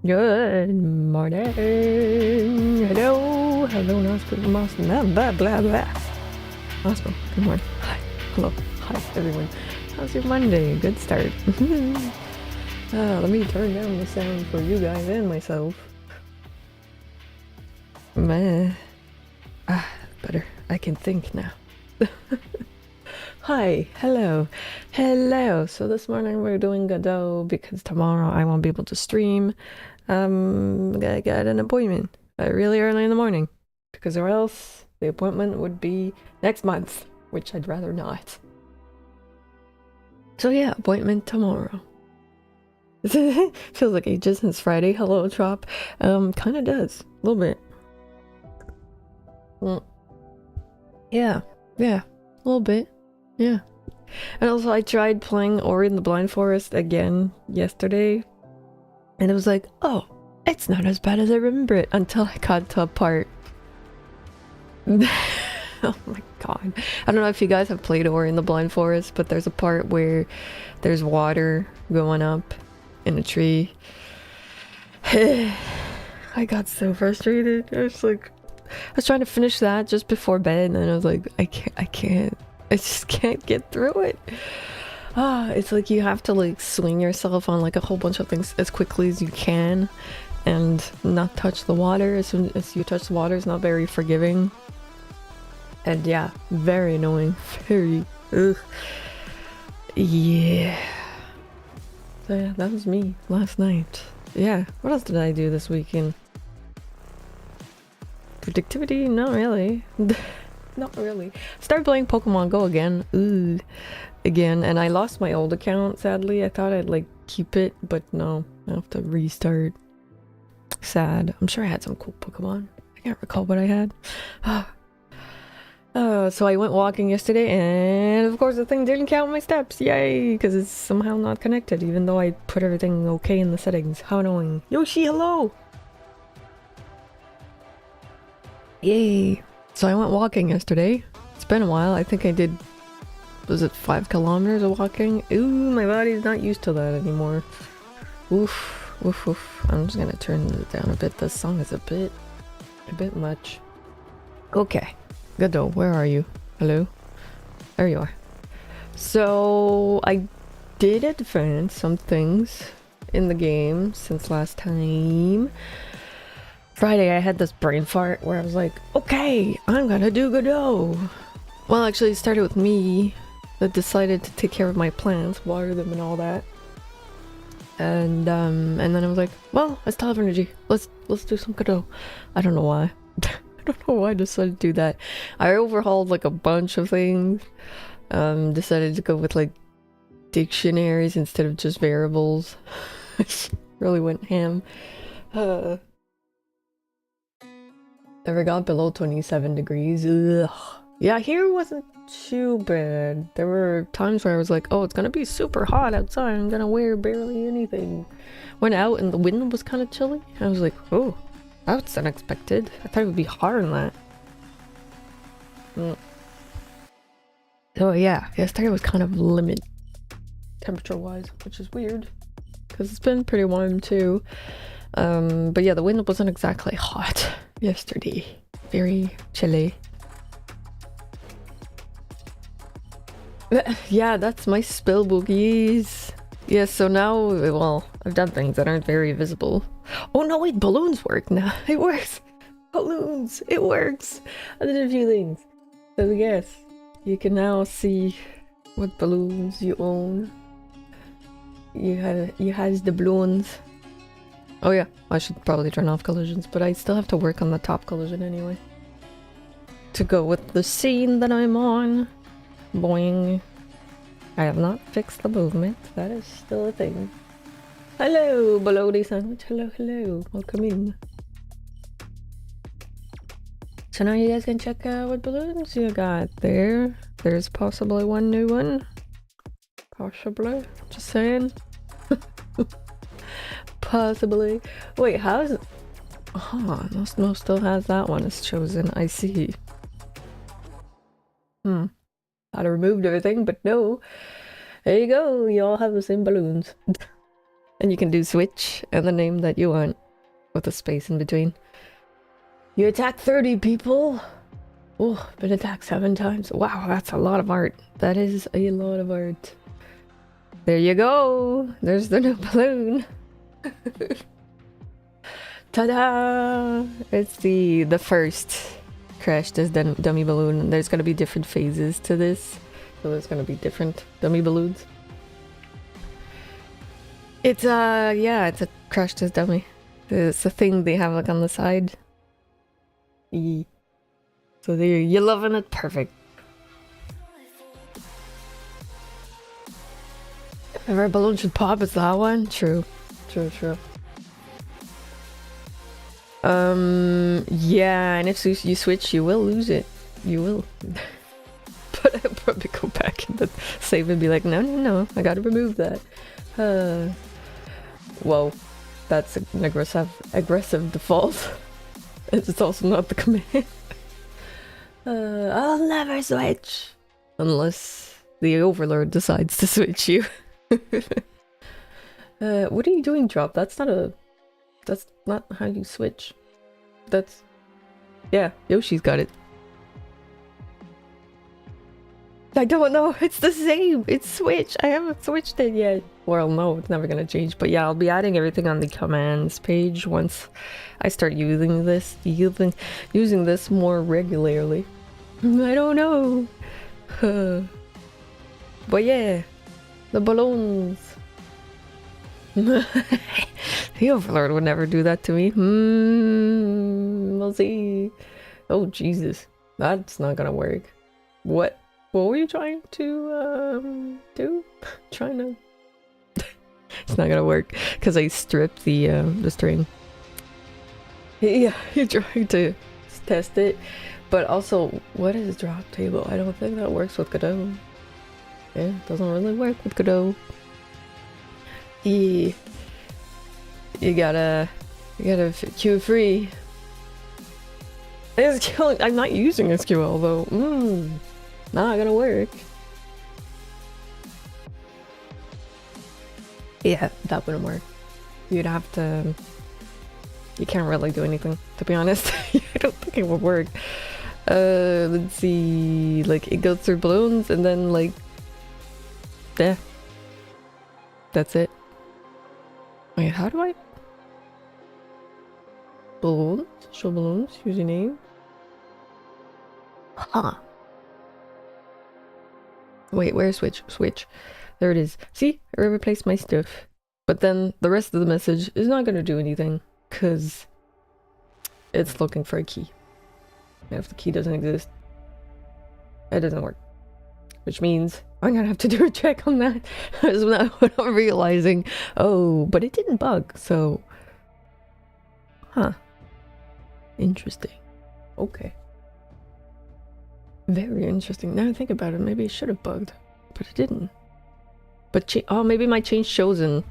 Good morning. Hello. Hello, blah, blah, blah. Awesome. Good morning. Hi. Hello. Hi, everyone. How's your Monday? Good start. Let me turn down the sound for you guys and myself. Meh. Better. I can think now. Hi, hello, hello. So this morning we're doing Godot because tomorrow I won't be able to stream. I got an appointment really early in the morning because or else the appointment would be next month, which I'd rather not. So yeah, appointment tomorrow. Feels like ages since Friday. Hello, Trop. Kind of does a little bit. Yeah, a little bit. Yeah. And also I tried playing Ori and the Blind Forest again yesterday. And it was like, oh, it's not as bad as I remember it until I got to a part. Oh my god. I don't know if you guys have played Ori and the Blind Forest, but there's a part where there's water going up in a tree. I got so frustrated. I was trying to finish that just before bed and I was like, I can't. I just can't get through it. It's like you have to like swing yourself on like a whole bunch of things as quickly as you can and not touch the water. As soon as you touch the water, it's not very forgiving. And yeah, very annoying. Very, ugh. Yeah. So yeah, that was me last night. Yeah, what else did I do this weekend? Productivity? Not really. Not really. Started playing Pokemon Go again. Ooh. Again, and I lost my old account, sadly. I thought I'd like keep it, but no. I have to restart. Sad. I'm sure I had some cool Pokemon. I can't recall what I had. So I went walking yesterday, and of course the thing didn't count my steps. Yay! Because it's somehow not connected, even though I put everything okay in the settings. How annoying. Yoshi, hello! Yay! So I went walking yesterday. It's been a while. I think I did, was it 5 kilometers of walking? Ooh, my body's not used to that anymore. Oof, oof, oof. I'm just gonna turn it down a bit. This song is a bit much. Okay. Godot, where are you? Hello? There you are. So I did advance some things in the game since last time. Friday I had this brain fart where I was like, okay, I'm gonna do Godot. Well, actually it started with me that decided to take care of my plants, water them and all that. And then I was like, well, I still have energy. Let's do some Godot. I don't know why. I don't know why I decided to do that. I overhauled like a bunch of things. Decided to go with like dictionaries instead of just variables. Really went ham. Never got below 27 degrees. Ugh. Yeah, here wasn't too bad. There were times where I was like, oh, it's gonna be super hot outside. I'm gonna wear barely anything. Went out and the wind was kind of chilly. I was like, oh, that's unexpected. I thought it would be hotter than that. So yeah, yesterday was kind of limit temperature-wise, which is weird. Because it's been pretty warm too. But yeah, the wind wasn't exactly hot yesterday. Very chilly. Yeah, that's my spell boogies. Yeah, so now, well, I've done things that aren't very visible. Oh no, wait, balloons work now. It works. Balloons, it works. I did a few things. So yes, you can now see what balloons you own. You has the balloons. Oh yeah, I should probably turn off collisions, but I still have to work on the top collision anyway. To go with the scene that I'm on. Boing. I have not fixed the movement. That is still a thing. Hello, bologna sandwich. Hello, hello. Welcome in. So now you guys can check out what balloons you got there. There's possibly one new one. Possibly. Just saying. Possibly. Wait, how is it? Oh, Nostmo still has that one as chosen. I see. I'd have removed everything, but no. There you go. You all have the same balloons. And you can do switch and the name that you want with a space in between. You attack 30 people. Oh, been attacked 7 times. Wow, that's a lot of art. That is a lot of art. There you go. There's the new balloon. Ta-da! It's the first Crash Test dummy balloon. There's gonna be different phases to this. So there's gonna be different dummy balloons. It's yeah, it's a Crash Test dummy. It's a thing they have like on the side. So there, you're loving it? Perfect. If ever a balloon should pop, it's that one? True. True, true. Yeah, and if you switch, you will lose it. You will. But I'll probably go back and save and be like, no, I gotta remove that. Whoa, that's an aggressive default. It's also not the command. I'll never switch unless the overlord decides to switch you. What are you doing, Drop? That's not how you switch. Yeah, Yoshi's got it. I don't know, it's the same. It's switch. I haven't switched it yet. Well, no, it's never gonna change. But yeah, I'll be adding everything on the commands page once I start using this more regularly. I don't know. But yeah, the balloons. The Overlord would never do that to me. We'll see. Oh Jesus, that's not gonna work. What were you trying to do? Trying to? It's not gonna work because I stripped the string. Yeah, you're trying to test it, but also, what is drop table? I don't think that works with Godot. Yeah, it doesn't really work with Godot. Yeah. You gotta queue free. SQL, I'm not using SQL though. Not gonna work. Yeah, that wouldn't work. You'd have to. You can't really do anything, to be honest. I don't think it would work. Let's see. Like, it goes through balloons and then, like, yeah. That's it. Wait, how do I? Balloons? Show balloons? Username? Huh. Wait, where's switch? Switch. There it is. See? I replaced my stuff. But then the rest of the message is not gonna do anything, because it's looking for a key. And if the key doesn't exist, it doesn't work. Which means I'm gonna have to do a check on that. That's what I'm realizing. Oh, but it didn't bug, so... Huh. Interesting. Okay. Very interesting. Now I think about it, maybe it should have bugged, but it didn't. But oh, maybe my change chosen.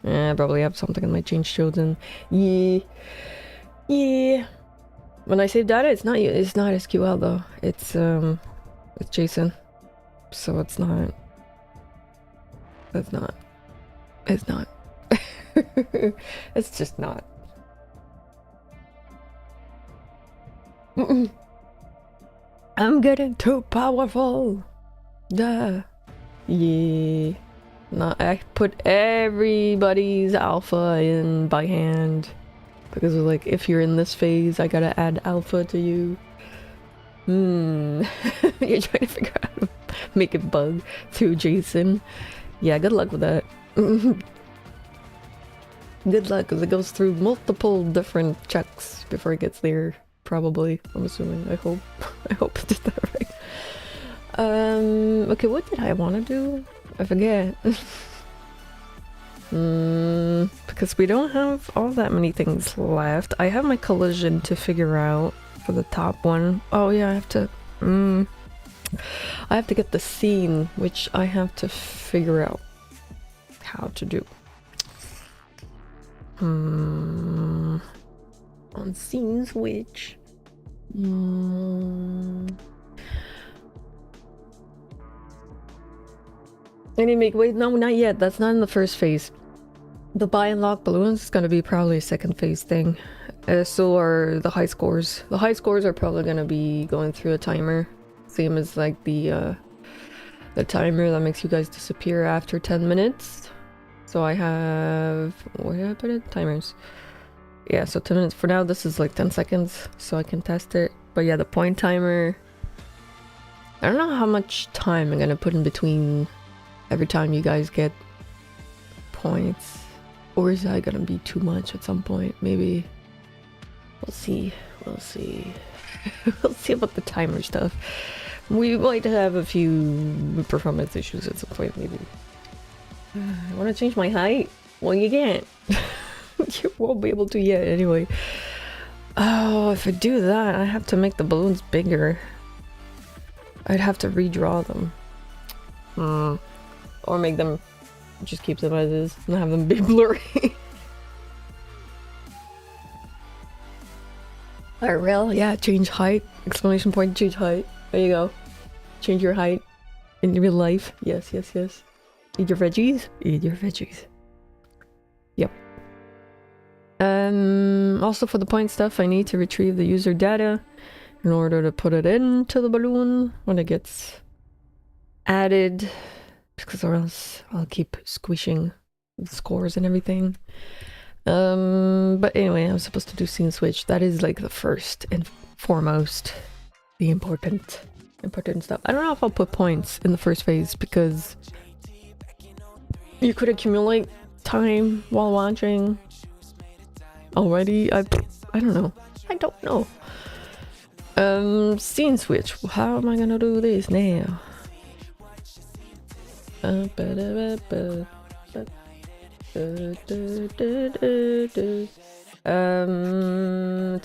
I probably have something in my change chosen. Yeah. When I save data, it's not SQL though. It's JSON. So it's not. It's not. It's just not. I'm getting too powerful. Duh. Yeah. No, I put everybody's alpha in by hand. Because like, if you're in this phase, I gotta add alpha to you. You're trying to figure out how to make it bug through JSON. Yeah, good luck with that. Good luck, because it goes through multiple different checks before it gets there. Probably, I'm assuming. I hope I did that right. Okay, what did I want to do? I forget. Because we don't have all that many things left. I have my collision to figure out for the top one. Oh yeah, I have to get the scene, which I have to figure out how to do. On scene switch. I need to make, wait, no, not yet. That's not in the first phase. The buy and lock balloons is gonna be probably a second phase thing. So are the high scores. The high scores are probably gonna be going through a timer. Same as like the timer that makes you guys disappear after 10 minutes. So I have... where did I put it? Timers. Yeah, so 10 minutes. For now, this is like 10 seconds, so I can test it. But yeah, the point timer... I don't know how much time I'm gonna put in between every time you guys get points. Or is that gonna be too much at some point? Maybe. We'll see. We'll see. We'll see about the timer stuff. We might have a few performance issues at some point, maybe. I want to change my height. Well, you can't. You won't be able to yet, anyway. Oh, if I do that, I have to make the balloons bigger. I'd have to redraw them. Or make them... just keep them as is and have them be blurry. Alright, rail, yeah, change height. Exclamation point, change height. There you go. Change your height in real life. Yes, yes, yes. Eat your veggies? Eat your veggies. Yep. Also for the point stuff, I need to retrieve the user data in order to put it into the balloon when it gets added. Because or else I'll keep squishing the scores and everything. But anyway, I'm supposed to do scene switch. That is like the first and foremost, the important stuff. I don't know if I'll put points in the first phase because you could accumulate time while watching already. I don't know. I don't know. Scene switch. How am I gonna do this now? It's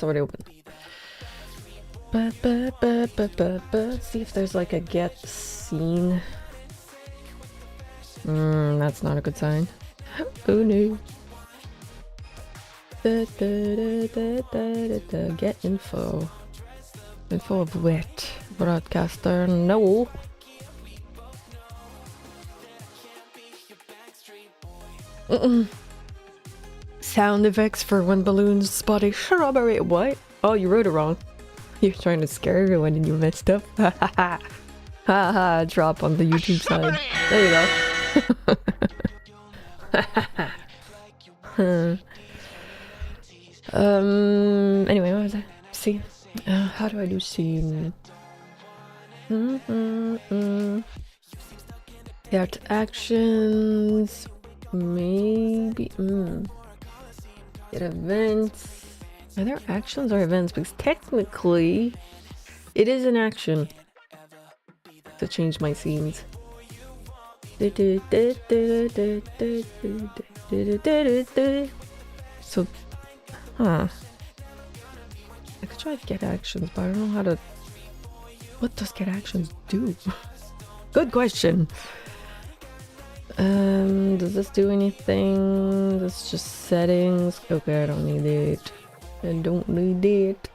already open. See if there's like a get scene. That's not a good sign. Oh no. Get info. Info of wet. Broadcaster, no. Sound effects for when balloons spot a strawberry. What? Oh, you wrote it wrong. You're trying to scare everyone and you messed up. Ha ha. Drop on the YouTube side. There you go. Anyway, what was I? See? How do I do scene? Art actions. Maybe. Get events. Are there actions or events? Because technically, it is an action to change my scenes. So, I could try to get actions, but I don't know how to. What does get actions do? Good question. Does this do anything? This is just settings. Okay, I don't need it. I don't need it.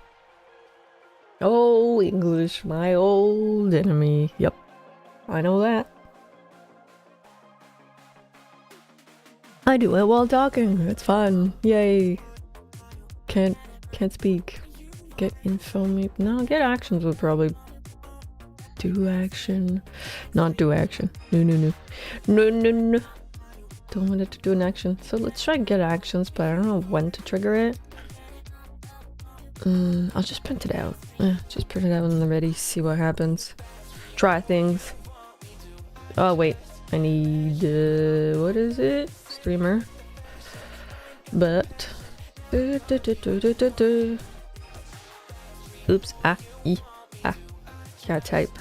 Oh, English, my old enemy. Yep, I know that. I do it while talking. It's fun. Yay. Can't speak. Get info. No, get actions would probably do action. Not do action. No. Don't want it to do an action. So let's try get actions, but I don't know when to trigger it. I'll just print it out. Just print it out when they're ready. See what happens. Try things. Oh wait, I need what is it? Streamer. But oops. Can't type.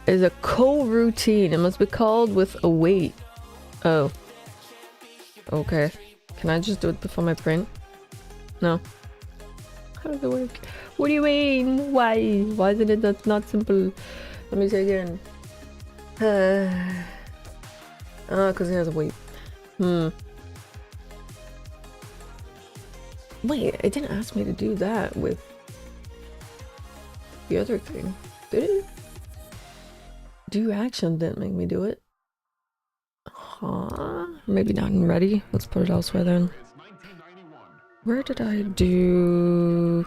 Is a co-routine. It must be called with a wait. Oh. Okay. Can I just do it before my print? No. How does it work? What do you mean? Why? Why isn't it that's not simple? Let me say again. Because it has a wait. Wait, it didn't ask me to do that with the other thing. Did it? Do action didn't make me do it. Huh? Maybe not ready. Let's put it elsewhere then. Where did I do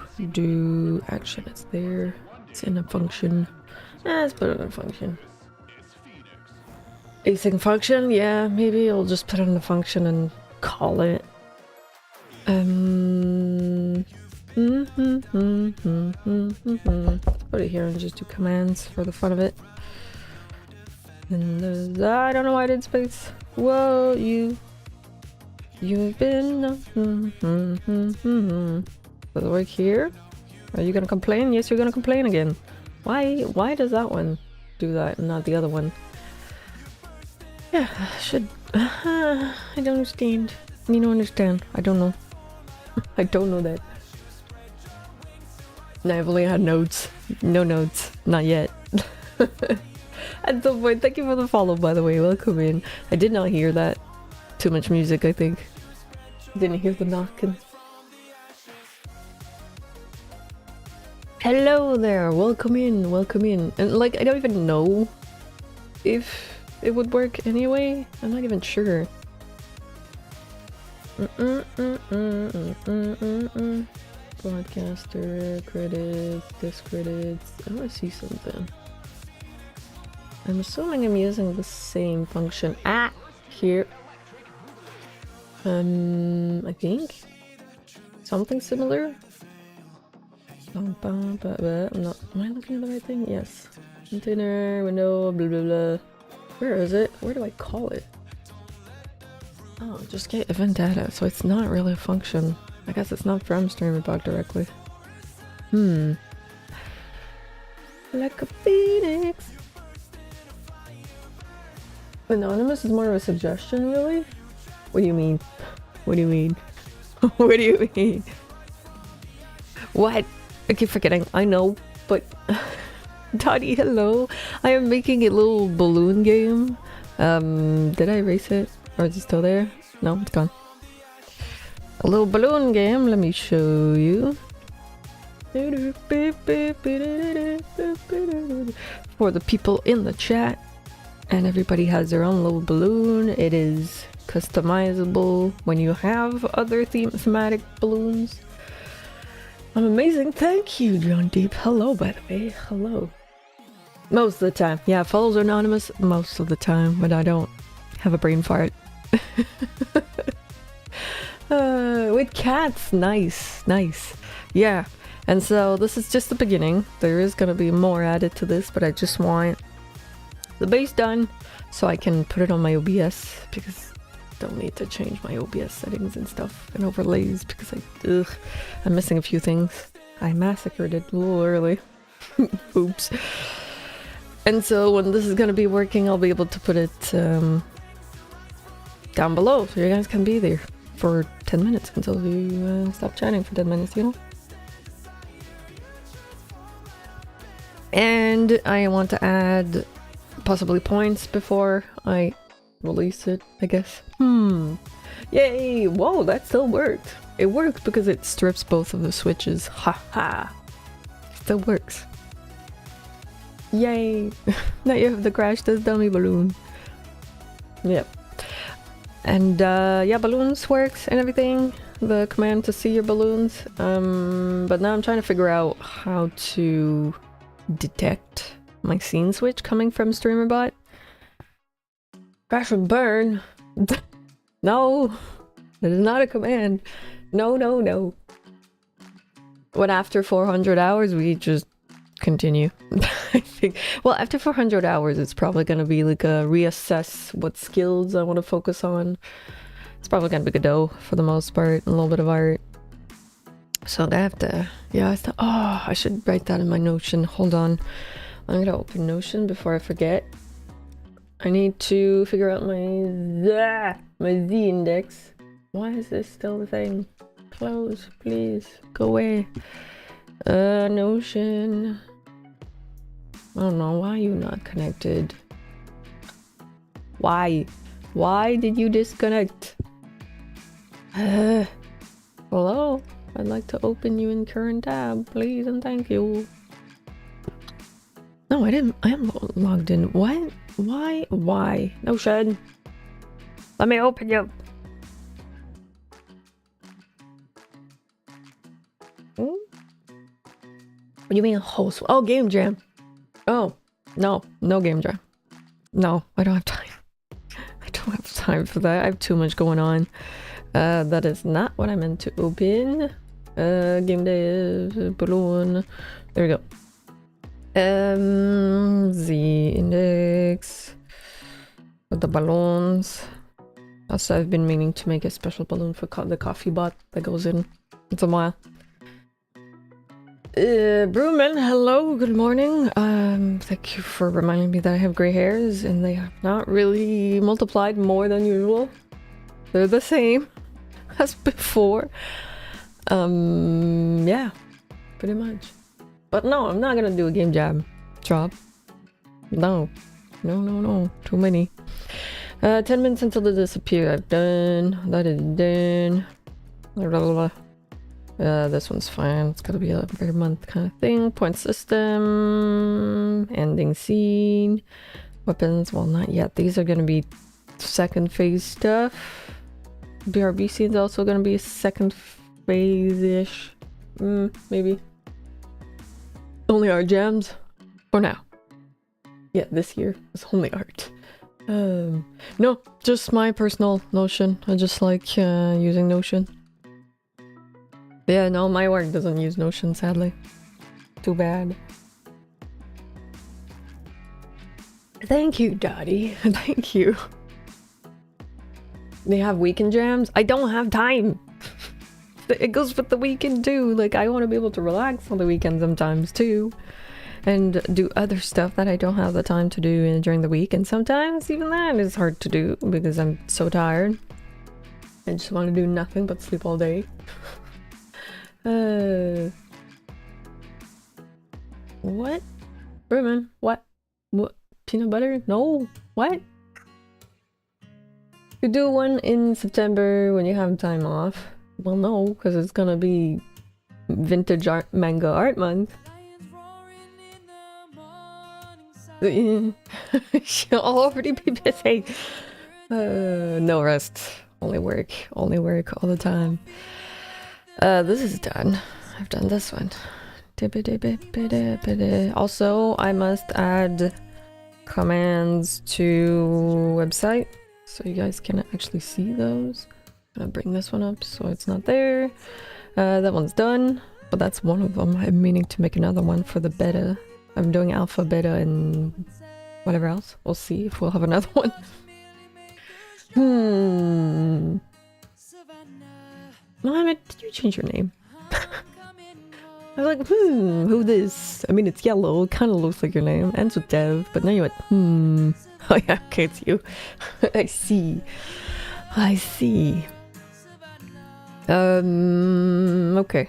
action? It's there. It's in a function. Let's put it in a function. Async function? Yeah, maybe I'll just put it in a function and call it. Let's put it here and just do commands for the fun of it. And I don't know why I did space. Whoa, you've been. Does it work here? Are you gonna complain? Yes, you're gonna complain again. Why does that one do that and not the other one? Yeah, should. I don't understand. You don't understand. I don't know. I don't know that. No, I've only had notes. No notes. Not yet. At some point, thank you for the follow, by the way. Welcome in. I did not hear that. Too much music, I think. Didn't hear the knocking. Hello there. Welcome in. Welcome in. And like, I don't even know if it would work anyway. I'm not even sure. Broadcaster, credits, disc credits. I want to see something. I'm assuming I'm using the same function. Here. I think something similar. I'm not. Am I looking at the right thing? Yes. Container, window, blah blah blah. Where is it? Where do I call it? Oh, just get event data. So it's not really a function. I guess it's not from StreamerBot directly. Like a phoenix. Anonymous is more of a suggestion, really? What do you mean? What do you mean? What do you mean? What? I keep forgetting. I know, but Dottie, hello. I am making a little balloon game. Did I erase it? Or is it still there? No, it's gone. A little balloon game. Let me show you. For the people in the chat. And everybody has their own little balloon. It is customizable when you have other thematic balloons. I'm amazing. Thank you, John Deep. Hello, by the way. Hello. Most of the time. Yeah, follows are anonymous most of the time, but I don't have a brain fart. With cats. Nice. Nice. Yeah. And so this is just the beginning. There is going to be more added to this, but I just want the base done so I can put it on my OBS because I don't need to change my OBS settings and stuff and overlays because I'm missing a few things. I massacred it a little early. Oops. And so when this is going to be working, I'll be able to put it down below so you guys can be there for 10 minutes until you stop chatting for 10 minutes, you know? And I want to add possibly points before I release it, I guess. Yay! Whoa, that still worked. It worked because it strips both of the switches. Haha. Still works. Yay! Now you have the crash this dummy balloon. Yep. And yeah, balloons works and everything. The command to see your balloons. But now I'm trying to figure out how to detect my scene switch coming from StreamerBot. Crash and burn. No, that is not a command. No, no, no. When after 400 hours, we just continue. I think. Well, after 400 hours, it's probably gonna be like a reassess what skills I want to focus on. It's probably gonna be Godot for the most part, and a little bit of art. So I have to, yeah, oh, I should write that in my Notion. Hold on. I'm gonna open Notion before I forget. I need to figure out my Z index. Why is this still the thing? Close, please. Go away. Notion. I don't know. Why are you not connected? Why? Why did you disconnect? Hello? I'd like to open you in current tab, please and thank you. No, I didn't. I am logged in. What? Why? Notion. Let me open you. What do you mean host? Oh, game jam. Oh, no. No game jam. No, I don't have time. I don't have time for that. I have too much going on. That is not what I meant to open. Game day is balloon. There we go. The index with the balloons. Also, I've been meaning to make a special balloon for the coffee bot that goes in. It's a while. Brewman, hello, good morning. Thank you for reminding me that I have gray hairs and they have not really multiplied more than usual. They're the same as before. Yeah, pretty much. But no, I'm not gonna do a game jam drop. No, too many. 10 minutes until they disappear. I've done. That is done. This one's fine. It's gotta be a every month kind of thing. Point system. Ending scene. Weapons. Well, not yet. These are gonna be second phase stuff. BRB scene's also gonna be second phase-ish. Maybe. Only art jams. For now. Yeah, this year is only art. No, just my personal Notion. I just like using Notion. Yeah, no, my work doesn't use Notion, sadly. Too bad. Thank you, Dottie. Thank you. They have weekend jams? I don't have time! It goes with the weekend too. Like, I want to be able to relax on the weekend sometimes too. And do other stuff that I don't have the time to do during the week. And sometimes even that is hard to do because I'm so tired. I just want to do nothing but sleep all day. What? Berman, what? What? Peanut butter? No. What? You do one in September when you have time off. Well, no, because it's gonna be vintage art manga art month. She'll already be busy. No rest. Only work all the time. This is done. I've done this one. Also, I must add commands to website so you guys can actually see those. I'm gonna bring this one up so it's not there. That one's done, but that's one of them. I'm meaning to make another one for the beta. I'm doing alpha, beta, and whatever else. We'll see if we'll have another one. Mohammed, did you change your name? I was like, who this? I mean, it's yellow. It kind of looks like your name. Ends with Dev, but now you went, Oh yeah, okay, it's you. I see. Okay.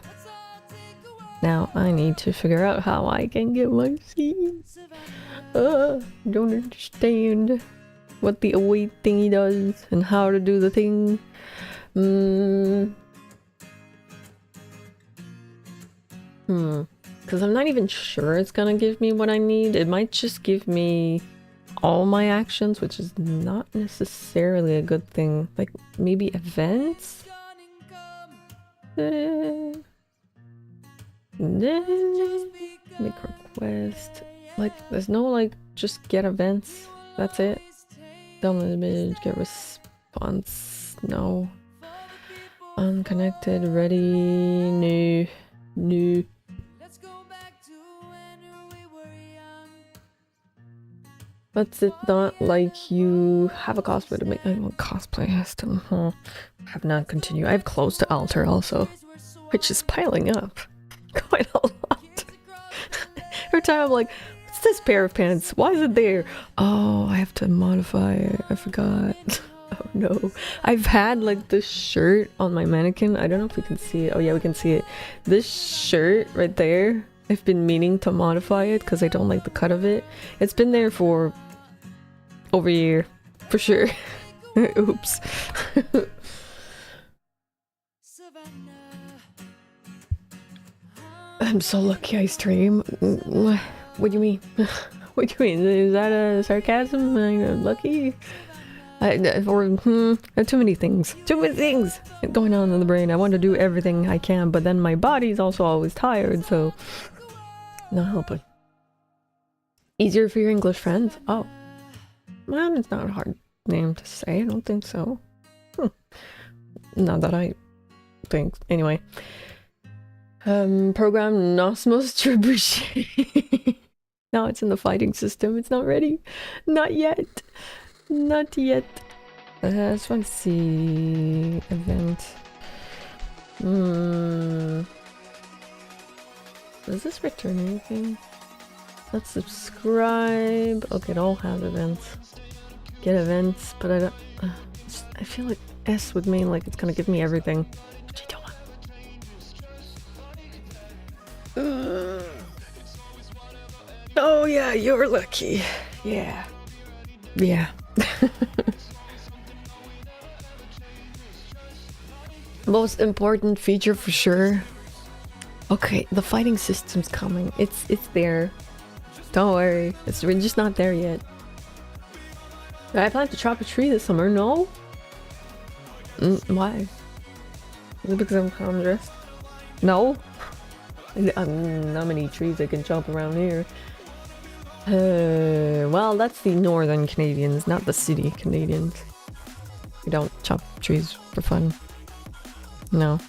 Now I need to figure out how I can get my seeds. Don't understand what the await thingy does and how to do the thing. Because I'm not even sure it's gonna give me what I need. It might just give me all my actions, which is not necessarily a good thing. Like, maybe events? Make request. Like, there's no, like, just get events. That's it. Download image, get response. No. Unconnected, ready, new. But it's not like you have a cosplay to make. I want cosplay has to. Have not continued. I have clothes to alter also, which is piling up quite a lot. Every time I'm like, what's this pair of pants? Why is it there? Oh, I have to modify it. I forgot. Oh no. I've had like this shirt on my mannequin. I don't know if we can see it. Oh yeah, we can see it. This shirt right there. I've been meaning to modify it because I don't like the cut of it. It's been there for over a year, for sure. Oops. I'm so lucky I stream. What do you mean? What do you mean? Is that a sarcasm? I'm lucky? Too many things. Too many things going on in the brain. I want to do everything I can, but then my body's also always tired, so not helping. Easier for your English friends? Oh. Well, it's not a hard name to say. I don't think so. Not that I think. Anyway. Program Nosmos Trebuchet. Now it's in the fighting system. It's not ready. Not yet. Not yet. I just want to see event. Does this return anything? Let's subscribe. Okay, it all has events. Get events, but I don't. I feel like S would mean like it's gonna give me everything, which I don't want. Oh yeah, you're lucky. Yeah. Yeah. Most important feature for sure. Okay, the fighting system's coming. It's there. Don't worry. We're just not there yet. I plan to chop a tree this summer. No? Why? Is it because I'm dressed? No? Not many trees I can chop around here. Well, that's the northern Canadians, not the city Canadians. We don't chop trees for fun. No.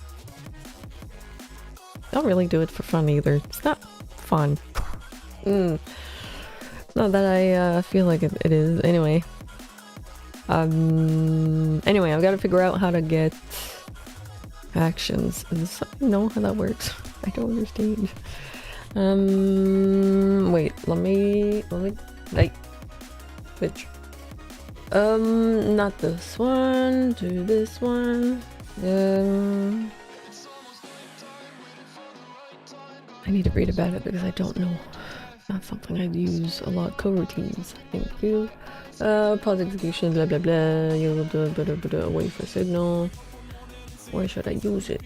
Don't really do it for fun either. It's not fun. Not that I feel like it is. Anyway. Anyway, I've got to figure out how to get actions. Does somebody know how that works? I don't understand. Wait, let me, like, switch. Not this one, do this one. I need to read about it because I don't know. It's not something I'd use a lot. Coroutines, thank you. Pause execution, blah blah blah. You'll do a wait for signal. Where should I use it?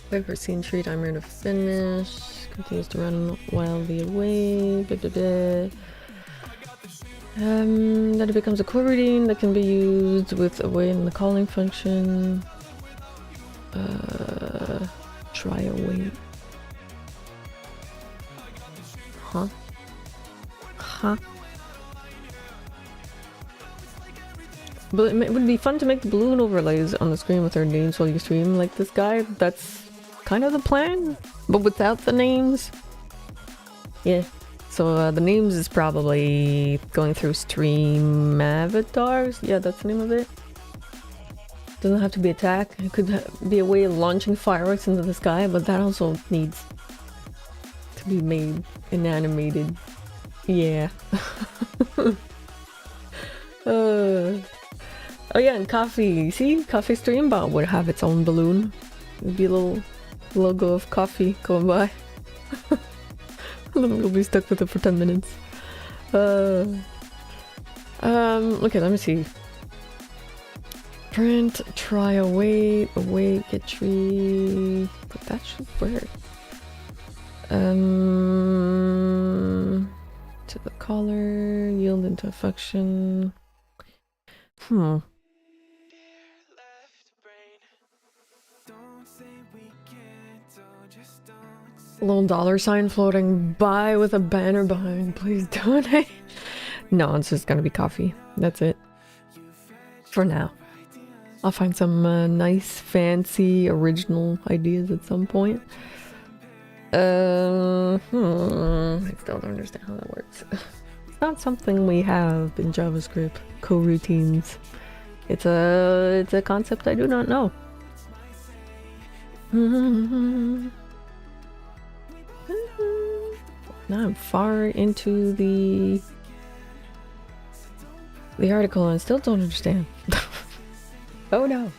Wait for scene tree timer to finish. Continues to run wildly away. Blah, blah, blah. Then it becomes a coroutine that can be used with await in the calling function. Try await. Huh? But it would be fun to make the balloon overlays on the screen with our names while you stream like this guy. That's kind of the plan, but without the names. Yeah. So the names is probably going through stream avatars. Yeah, that's the name of it. Doesn't have to be attack. It could be a way of launching fireworks into the sky, but that also needs to be made and animated. Yeah. Oh yeah, and Coffee. See, Coffee StreamerBot would have its own balloon. It'd be a little logo of coffee going by. And then we'll be stuck with it for 10 minutes. Okay, let me see. Print, try, await, get tree. But that should work. To the color, yield into a function. A little dollar sign floating by with a banner behind. Please donate. No, it's just gonna be coffee. That's it. For now. I'll find some nice, fancy, original ideas at some point. I still don't understand how that works. It's not something we have in JavaScript. Coroutines. It's a concept I do not know. Now I'm far into the article and I still don't understand. Oh no.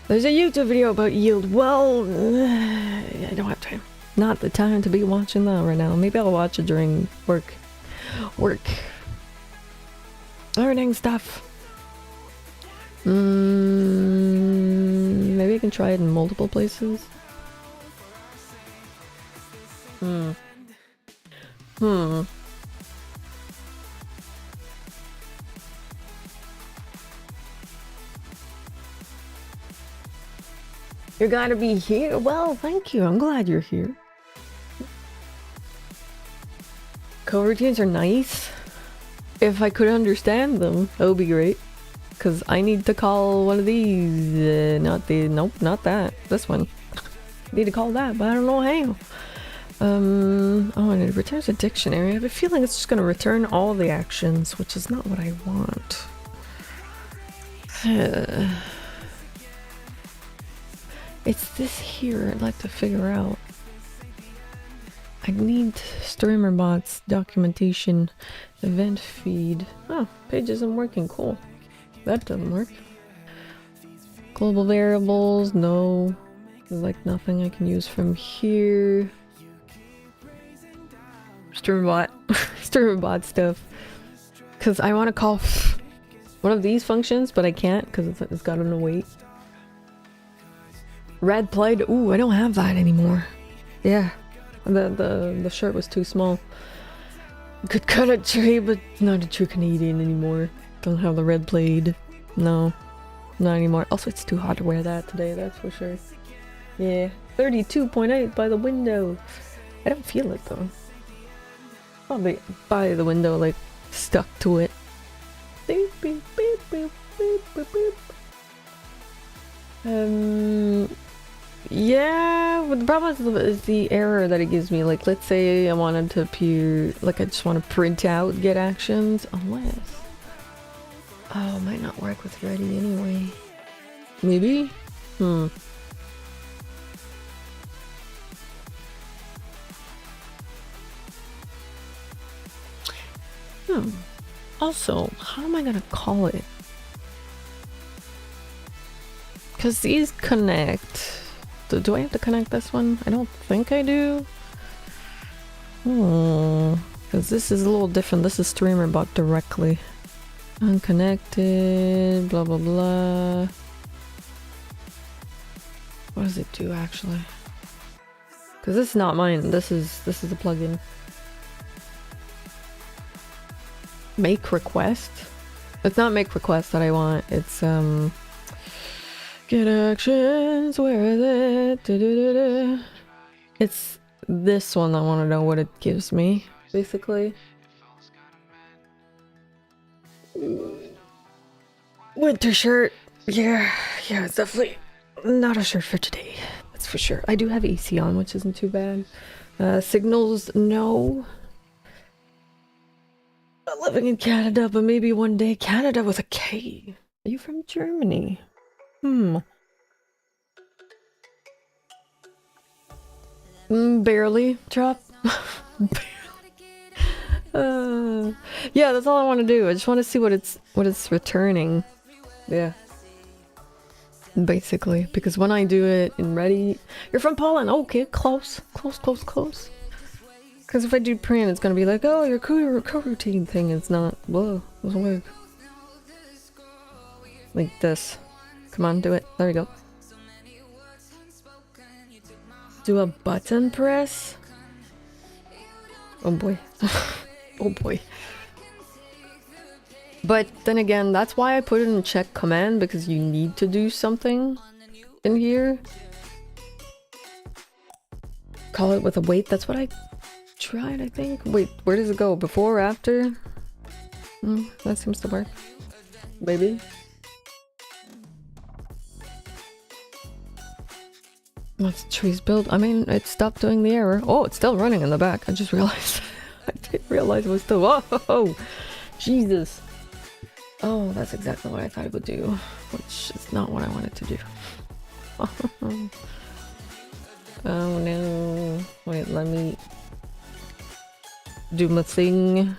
There's a YouTube video about yield. Well, I don't have time. Not the time to be watching that right now. Maybe I'll watch it during work. Learning stuff. Maybe I can try it in multiple places. You're glad to be here? Well, thank you. I'm glad you're here. Coroutines are nice. If I could understand them, that would be great. Because I need to call one of these. Nope, not that. This one. I need to call that, but I don't know how. Oh, and it returns a dictionary. I have a feeling it's just going to return all the actions, which is not what I want. It's this here I'd like to figure out. I need StreamerBot's documentation event feed. Oh, page isn't working. Cool. That doesn't work. Global variables, no. There's like nothing I can use from here. StreamerBot. StreamerBot stuff. Because I want to call one of these functions, but I can't because it's got on a wait. Red plaid. Ooh, I don't have that anymore. Yeah. The shirt was too small. Could cut a tree, but not a true Canadian anymore. Don't have the red plaid. No. Not anymore. Also, it's too hot to wear that today, that's for sure. Yeah. 32.8 by the window. I don't feel it though. Probably by the window, like, stuck to it. Beep, beep, beep, beep, beep, beep, beep. Yeah, but the problem is the error that it gives me. Like, let's say I wanted to appear, like I just want to print out get actions, unless... Oh, it might not work with ready anyway. Maybe? Also, how am I gonna call it? Because these connect. Do I have to connect this one? I don't think I do. Because this is a little different. This is StreamerBot directly. Unconnected, blah blah blah. What does it do actually? Because this is not mine. This is a plugin. Make request? It's not make request that I want. It's get actions, where is it? Da-da-da-da. It's this one I want to know what it gives me, basically. Winter shirt. Yeah, it's definitely not a shirt for today. That's for sure. I do have AC on, which isn't too bad. Signals, no. Not living in Canada, but maybe one day. Canada with a K. Are you from Germany? Barely, drop. Yeah, that's all I want to do. I just want to see what it's returning. Yeah. Basically, because when I do it in ready, you're from Poland. Okay, close. Because if I do print, it's gonna be like, oh, your coroutine thing is not. Whoa, doesn't work. Like this. Come on, do it. There we go. Do a button press? Oh boy. Oh boy. But then again, that's why I put it in check command, because you need to do something in here. Call it with a wait. That's what I tried, I think. Wait, where does it go? Before or after? That seems to work. Maybe. What's the trees build? I mean, it stopped doing the error. Oh, it's still running in the back. I just realized. I didn't realize it was still. Oh, Jesus. Oh, that's exactly what I thought it would do, which is not what I wanted to do. Oh no. Wait, let me do my thing.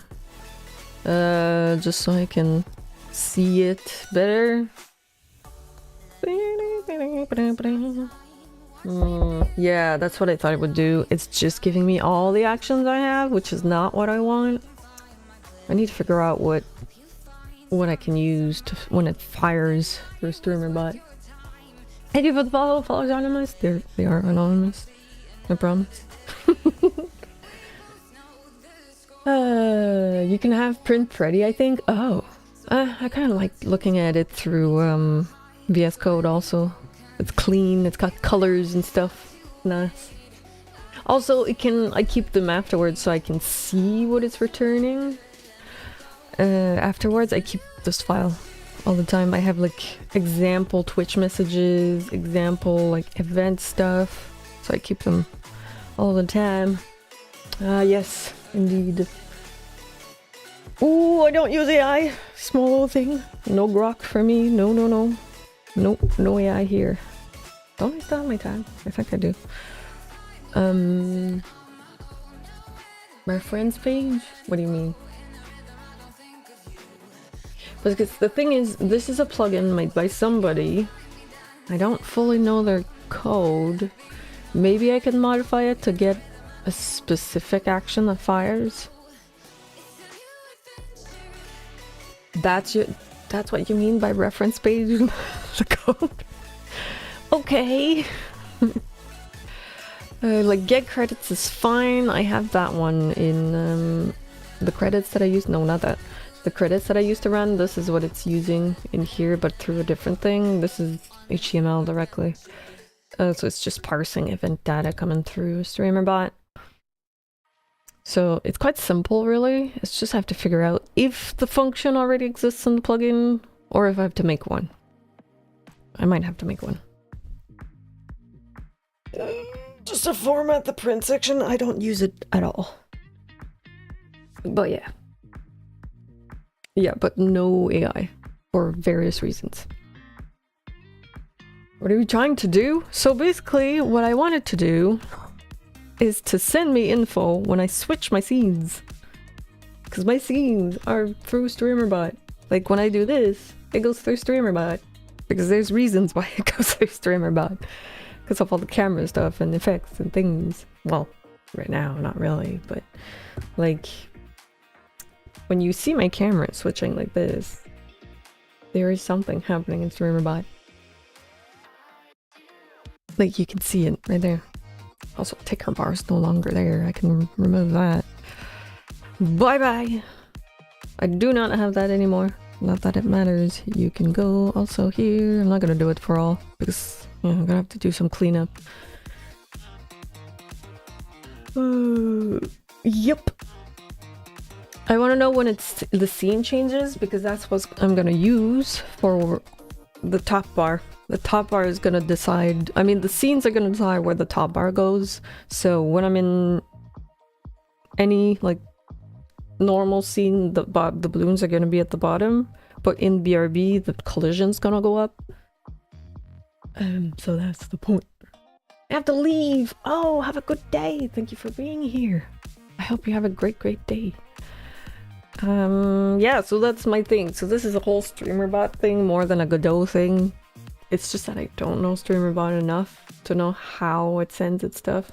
Just so I can see it better. Yeah, that's what I thought it would do. It's just giving me all the actions I have, which is not what I want. I need to figure out what I can use to when it fires for StreamerBot. Thank you for the follow. Follows anonymous. They are anonymous. I promise. You can have print ready, I think. Oh, I kind of like looking at it through VS Code also. It's clean, it's got colors and stuff. Nice. Also, I keep them afterwards so I can see what it's returning. Afterwards, I keep this file all the time. I have like example Twitch messages, example like event stuff. So I keep them all the time. Yes, indeed. Ooh, I don't use AI. Small little thing. No grok for me. No, no, no. Nope, no AI here. Don't I still have my tag? I think I do. My friends page? What do you mean? Because the thing is, this is a plugin made by somebody. I don't fully know their code. Maybe I can modify it to get a specific action that fires. That's what you mean by reference page? The code? Okay. Like get credits is fine. I have that one in the credits that I use. No, not that. The credits that I used to run, this is what it's using in here, but through a different thing. This is HTML directly. So it's just parsing event data coming through StreamerBot. So it's quite simple, really. It's just I have to figure out if the function already exists in the plugin, or if I have to make one. I might have to make one. Just to format the print section, I don't use it at all. But yeah. Yeah, but no AI for various reasons. What are we trying to do? So basically, what I wanted to do is to send me info when I switch my scenes. Because my scenes are through StreamerBot. Like when I do this, it goes through StreamerBot. Because there's reasons why it goes through StreamerBot. Because of all the camera stuff and effects and things. Well, right now, not really, but like when you see my camera switching like this, there is something happening in StreamerBot. Like you can see it right there. Also, ticker bar is no longer there. I can remove that. Bye bye. I do not have that anymore. Not that it matters. You can go also here. I'm not gonna do it for all because I'm gonna have to do some cleanup. Yep. I want to know when the scene changes because that's what I'm gonna use for the top bar. The top bar is gonna decide. I mean, the scenes are gonna decide where the top bar goes. So when I'm in any like normal scene, the balloons are gonna be at the bottom, but in BRB the collision's gonna go up. So that's the point. I have to leave. Oh, have a good day. Thank you for being here. I hope you have a great day. Yeah, so that's my thing. So this is a whole StreamerBot thing more than a Godot thing. It's just that I don't know StreamerBot enough to know how it sends its stuff.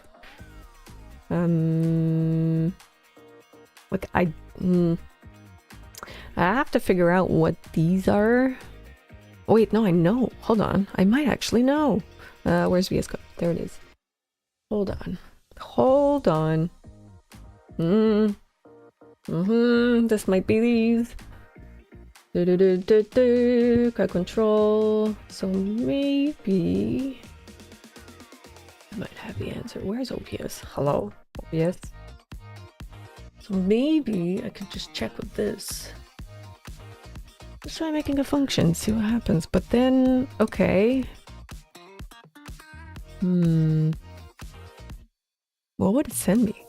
Like I have to figure out what these are. Oh, wait, no, I know. Hold on. I might actually know. Where's VS Code? There it is. Hold on. Hold on. This might be these. Cat control. So maybe I might have the answer. Where's OPS? Hello? OPS? So maybe I could just check with this. Just try making a function, see what happens. But then, okay. What would it send me?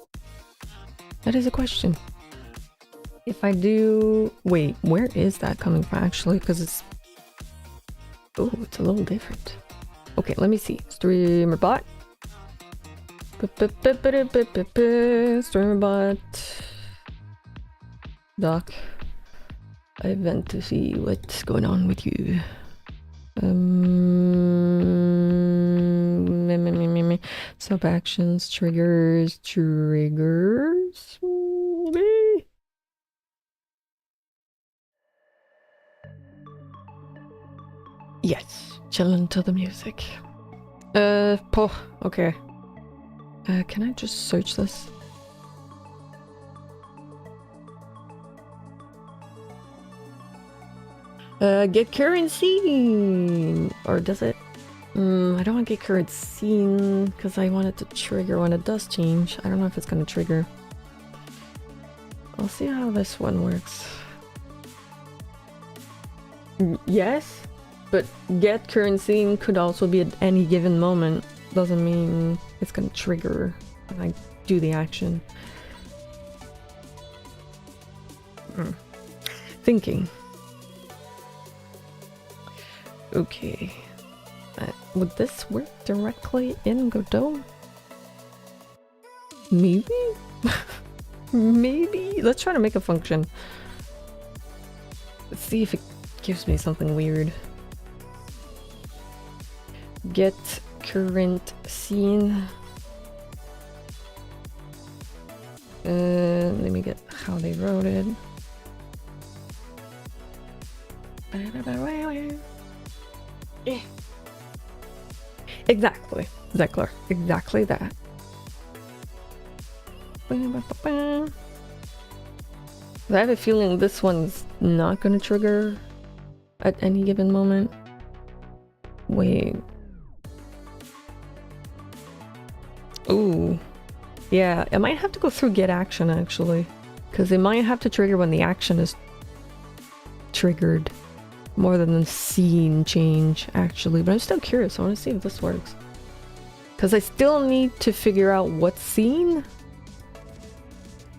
That is a question. If I do... Wait, where is that coming from actually? Because it's... Oh, it's a little different. Okay, let me see. StreamerBot. StreamerBot. Doc. I want to see what's going on with you. Sub actions, triggers. Maybe? Yes, chillin' to the music. Okay. Can I just search this? Get currency! Or does it? I don't want to get current scene because I want it to trigger when it does change. I don't know if it's going to trigger. I'll see how this one works. Yes, but get current scene could also be at any given moment. Doesn't mean it's going to trigger when I do the action. Thinking. Okay. Would this work directly in Godot? Maybe? Maybe? Let's try to make a function. Let's see if it gives me something weird. Get current scene. Let me get how they wrote it. Exactly. Exactly that. I have a feeling this one's not gonna trigger at any given moment. Wait. Ooh. Yeah, I might have to go through get action actually. Because it might have to trigger when the action is triggered. More than the scene change, actually. But I'm still curious. I want to see if this works. Because I still need to figure out what scene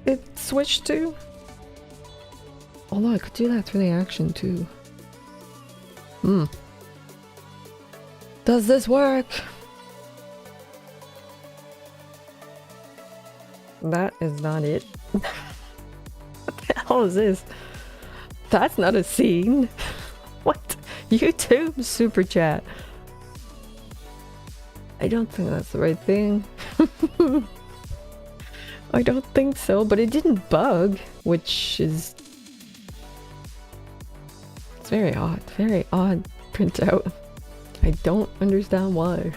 it switched to. Although I could do that through the action, too. Does this work? That is not it. What the hell is this? That's not a scene. What? YouTube super chat. I don't think that's the right thing. I don't think so, but it didn't bug, which is... It's very odd printout. I don't understand why.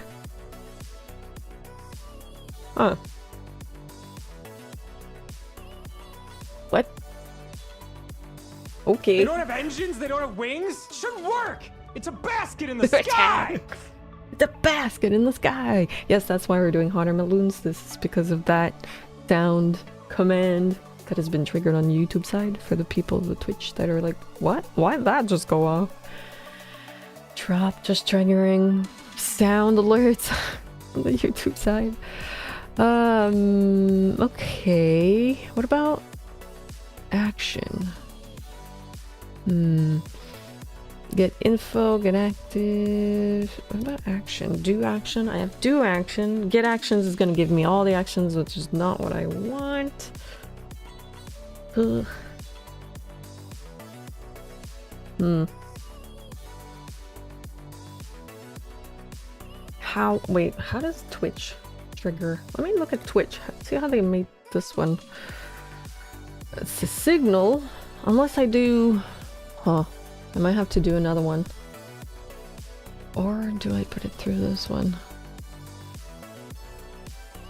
Huh. What? Okay. They don't have engines, they don't have wings? Shouldn't work! It's a basket in the sky! It's a basket in the sky! Yes, that's why we're doing hotter balloons. This is because of that sound command that has been triggered on the YouTube side for the people of the Twitch that are like, what? Why did that just go off? Drop just triggering sound alerts on the YouTube side. Okay. What about action? Get info, get active. What about action? Do action? I have do action. Get actions is gonna give me all the actions, which is not what I want. Ugh. Wait, how does Twitch trigger? Let me look at Twitch. See how they made this one. It's a signal. Unless I do... Huh. I might have to do another one. Or do I put it through this one?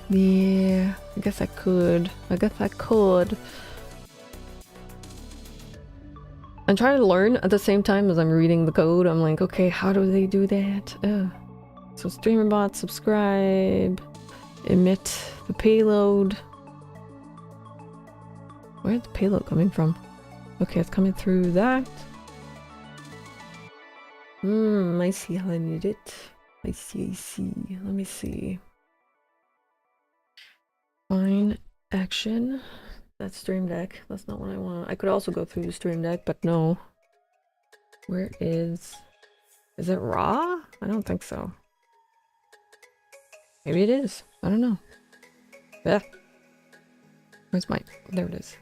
Yeah, I guess I could. I'm trying to learn at the same time as I'm reading the code. I'm like, okay, how do they do that? So StreamerBot, subscribe, emit the payload. Where's the payload coming from? Okay, it's coming through that. I see how I need it. I see. Let me see. Fine, action. That's Stream Deck. That's not what I want. I could also go through the Stream Deck, but no. Where is... Is it raw? I don't think so. Maybe it is. I don't know. Yeah. Where's my... There it is.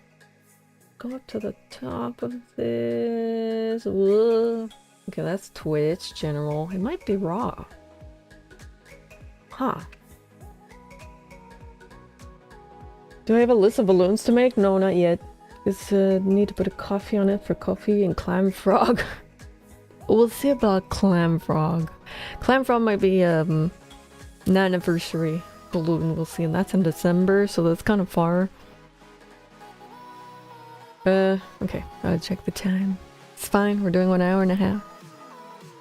Go up to the top of this. Whoa. Okay, that's Twitch, general. It might be raw. Huh. Do I have a list of balloons to make? No, not yet. Because need to put a coffee on it for coffee and clam frog. We'll see about clam frog. Clam frog might be an anniversary balloon. We'll see, and that's in December, so that's kind of far. Okay, gotta check the time. It's fine, we're doing 1 hour and a half.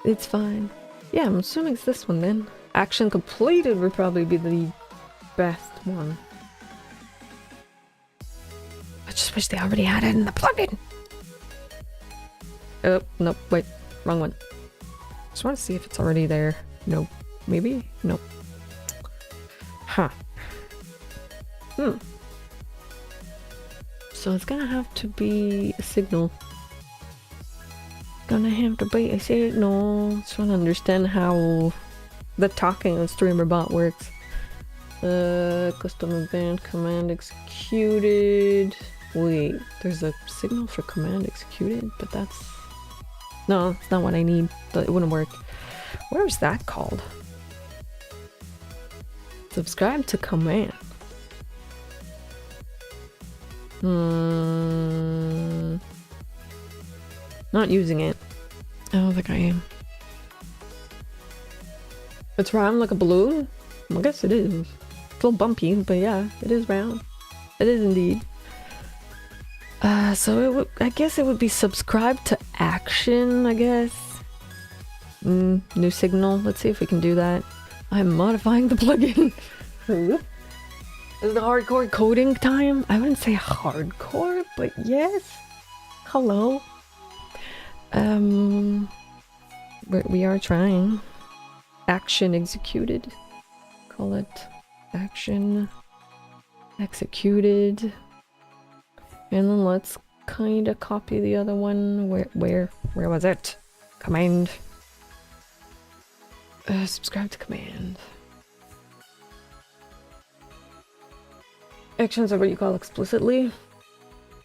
It's fine. Yeah, I'm assuming it's this one then. Action completed would probably be the best one. I just wish they already had it in the plugin. Oh, nope, wait, wrong one. Just want to see if it's already there. Nope. Maybe? Nope. Huh. So it's gonna have to be a signal. Gonna have to be a signal. Just want to understand how the talking on StreamerBot works. Custom event, command executed. Wait, there's a signal for command executed, but that's... No, it's not what I need. It wouldn't work. Where is that called? Subscribe to command. Not using it. I don't think I am. It's round like a balloon? I guess it is. It's a little bumpy, but yeah, it is round. It is indeed. So it would, I guess it would be subscribe to action, I guess. New signal. Let's see if we can do that. I'm modifying the plugin. Is the hardcore coding time? I wouldn't say hardcore, but yes. Hello. We are trying. Action executed. Call it action executed. And then let's kind of copy the other one. Where was it? Command. Subscribe to command. Actions are what you call explicitly.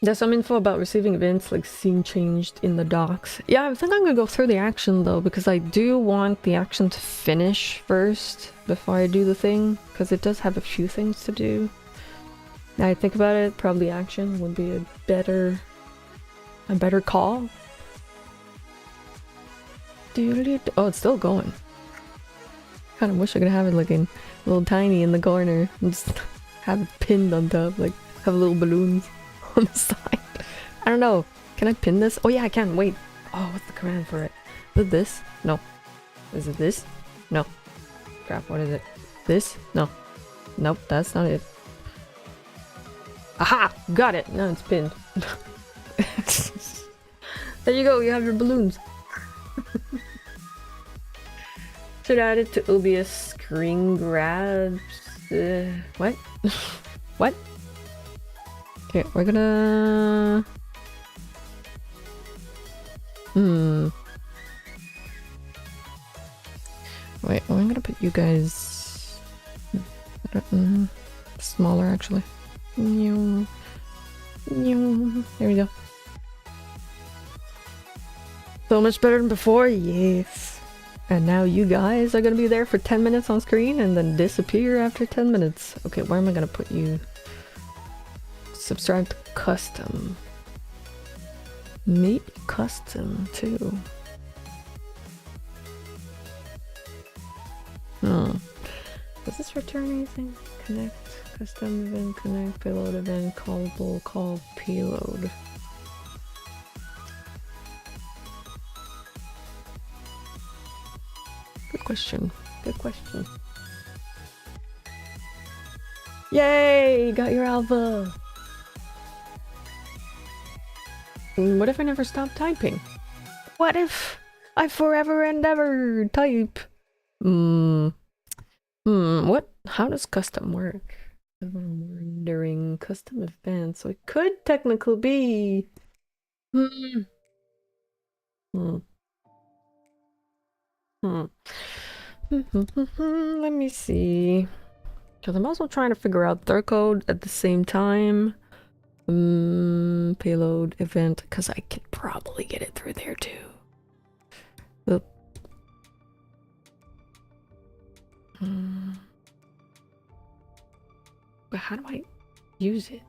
There's some info about receiving events like scene changed in the docs. Yeah, I think I'm gonna go through the action though, because I do want the action to finish first before I do the thing, because it does have a few things to do. Now I think about it, probably action would be a better call. Oh, it's still going. Kind of wish I could have it like in little tiny in the corner and just have it pinned on top, like have little balloons on the side. I don't know. Can I pin this? Oh yeah, I can. Wait. Oh, what's the command for it? Is it this? No. Is it this? No. Crap, what is it? This? No. Nope, that's not it. Aha! Got it! Now it's pinned. There you go, you have your balloons. Should add it to OBS screen grabs. What? What? Okay, we're gonna... Wait, I'm gonna put you guys... smaller, actually. There we go. So much better than before, yes. And now you guys are gonna be there for 10 minutes on screen and then disappear after 10 minutes. Okay, where am I gonna put you? Subscribe to custom. Maybe custom too. Does this return anything? Connect, custom event, connect, payload event, callable, call payload. Good question. Good question. Yay! Got your alpha! What if I never stop typing? What if I forever and ever type? What? How does custom work? I'm wondering. Custom event, so it could technically be... Let me see. Because I'm also trying to figure out their code at the same time. Payload event, because I can probably get it through there too. Oop. But how do I use it?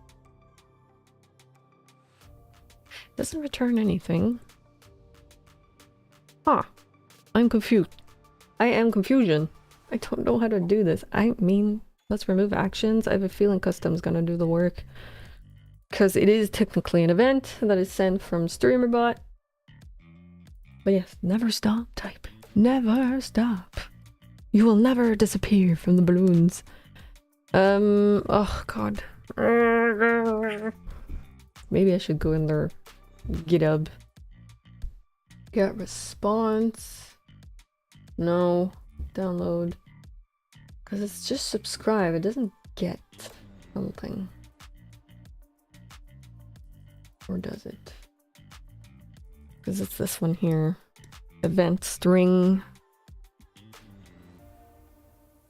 Doesn't return anything. Huh. I'm confused. I am confusion. I don't know how to do this. I mean, let's remove actions. I have a feeling custom's gonna do the work. Because it is technically an event that is sent from StreamerBot. But yes, never stop typing. Never stop. You will never disappear from the balloons. Oh god. Maybe I should go in their GitHub. Get response. No. Download. Because it's just subscribe. It doesn't get something. Or does it? Because it's this one here. Event string.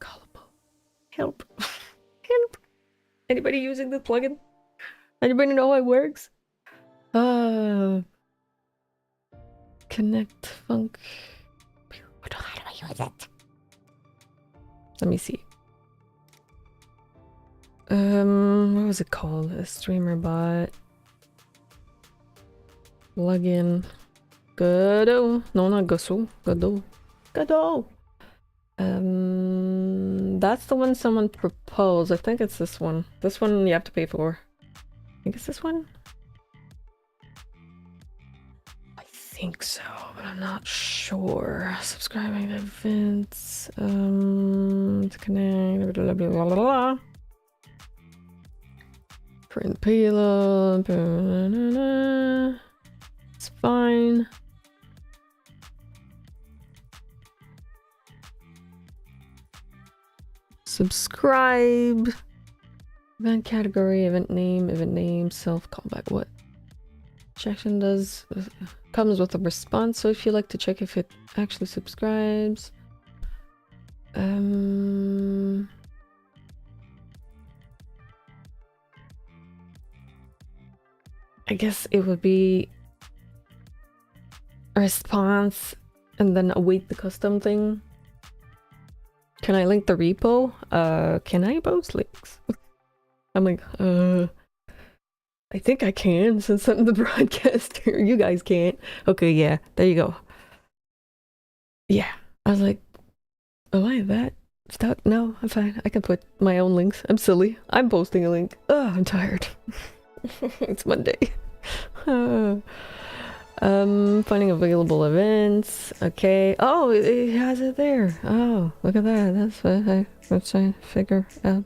Callable. Help. Help. Anybody using this plugin? Anybody know how it works? Connect func. How do I use it? Let me see. What was it called? A StreamerBot. Plugin. Godot. No, not Godot. Godot. Godot. That's the one someone proposed. I think it's this one. This one you have to pay for. I think it's this one. I think so, but I'm not sure. Subscribing to events. To connect. Blah, blah, blah, blah, blah. Print payload. It's fine. Subscribe. Event category, event name, self callback. What? Section does comes with a response, so if you like to check if it actually subscribes. I guess it would be a response and then await the custom thing. Can I link the repo? Can I post links? I'm like, I think I can since I'm the broadcaster. You guys can't. Okay, yeah, there you go. Yeah, I was like, am I that stuck? No, I'm fine. I can put my own links. I'm silly. I'm posting a link. Oh, I'm tired. It's Monday. Finding available events. Okay. Oh, it has it there. Oh, look at that. That's what I was trying to figure out.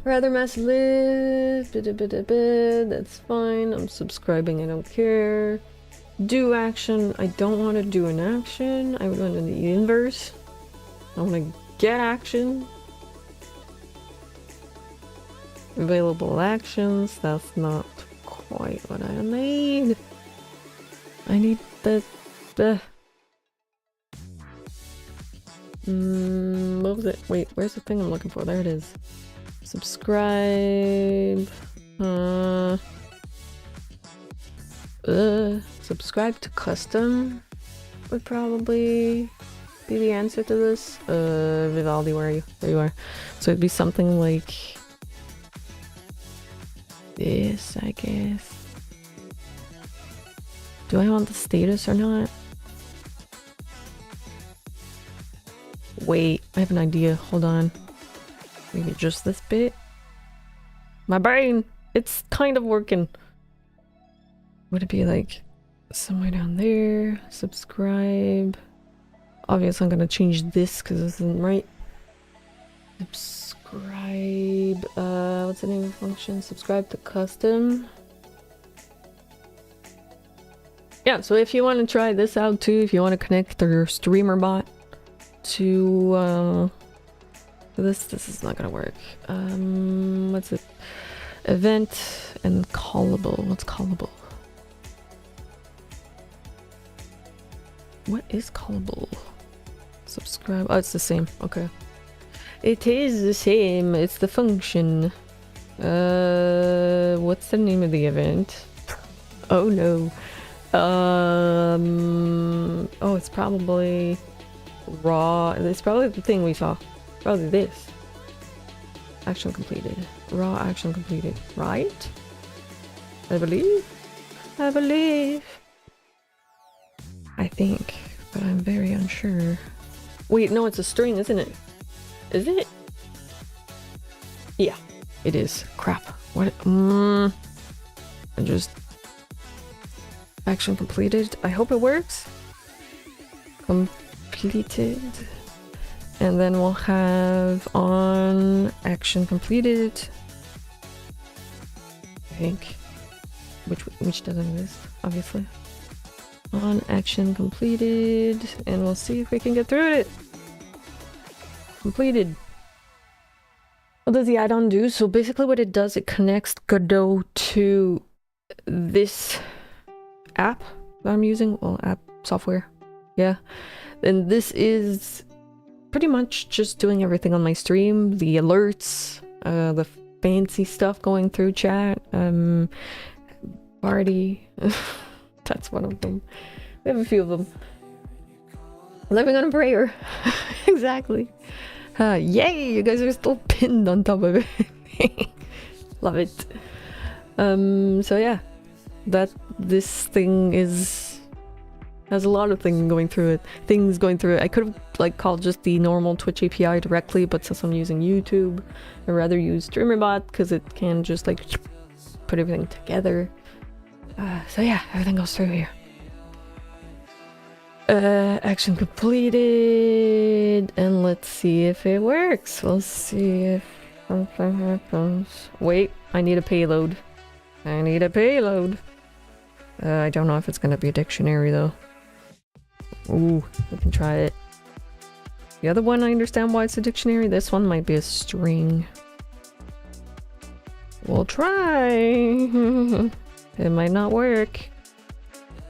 Rather mass live. That's fine. I'm subscribing. I don't care. Do action. I don't want to do an action. I would want to do the inverse. I want to get action. Available actions. That's not quite what I need. I need the what was it? Wait, where's the thing I'm looking for? There it is. Subscribe. Subscribe to custom would probably be the answer to this. Vivaldi, where are you? There you are. So it'd be something like this, I guess. Do I want the status or not? Wait, I have an idea. Hold on. Maybe just this bit? My brain! It's kind of working. Would it be like somewhere down there? Subscribe. Obviously I'm gonna change this because this isn't right. Subscribe. What's the name of the function? Subscribe to custom. Yeah, so if you want to try this out too, if you want to connect your StreamerBot to this is not gonna work. What's it? Event and callable. What's callable? What is callable? Subscribe. Oh, it's the same. Okay. It is the same. It's the function. What's the name of the event? Oh no. Oh, it's probably raw. It's probably the thing we saw. Probably this. Action completed. Raw action completed. Right? I believe. I believe. I think, but I'm very unsure. Wait, no, it's a string, isn't it? Is it? Yeah, it is. Crap. What? I just... Action completed. I hope it works. completed. And then we'll have on action completed. I think. Which doesn't exist, obviously. On action completed. And we'll see if we can get through it. Completed. What does the add-on do? So basically what it does, it connects Godot to this app that I'm using. Well, app software. Yeah. And this is pretty much just doing everything on my stream. The alerts, the fancy stuff going through chat, party. That's one of them. We have a few of them. Living on a prayer. Exactly. Yay! You guys are still pinned on top of it. Love it. So yeah, this thing has a lot of things going through it. I could have like called just the normal Twitch API directly, but since I'm using YouTube, I'd rather use StreamerBot because it can just like put everything together. So yeah, everything goes through here. Action completed, and let's see if it works. We'll see if something happens. Wait, I need a payload. I don't know if it's gonna be a dictionary though. Ooh, we can try it. The other one, I understand why it's a dictionary. This one might be a string. We'll try. It might not work.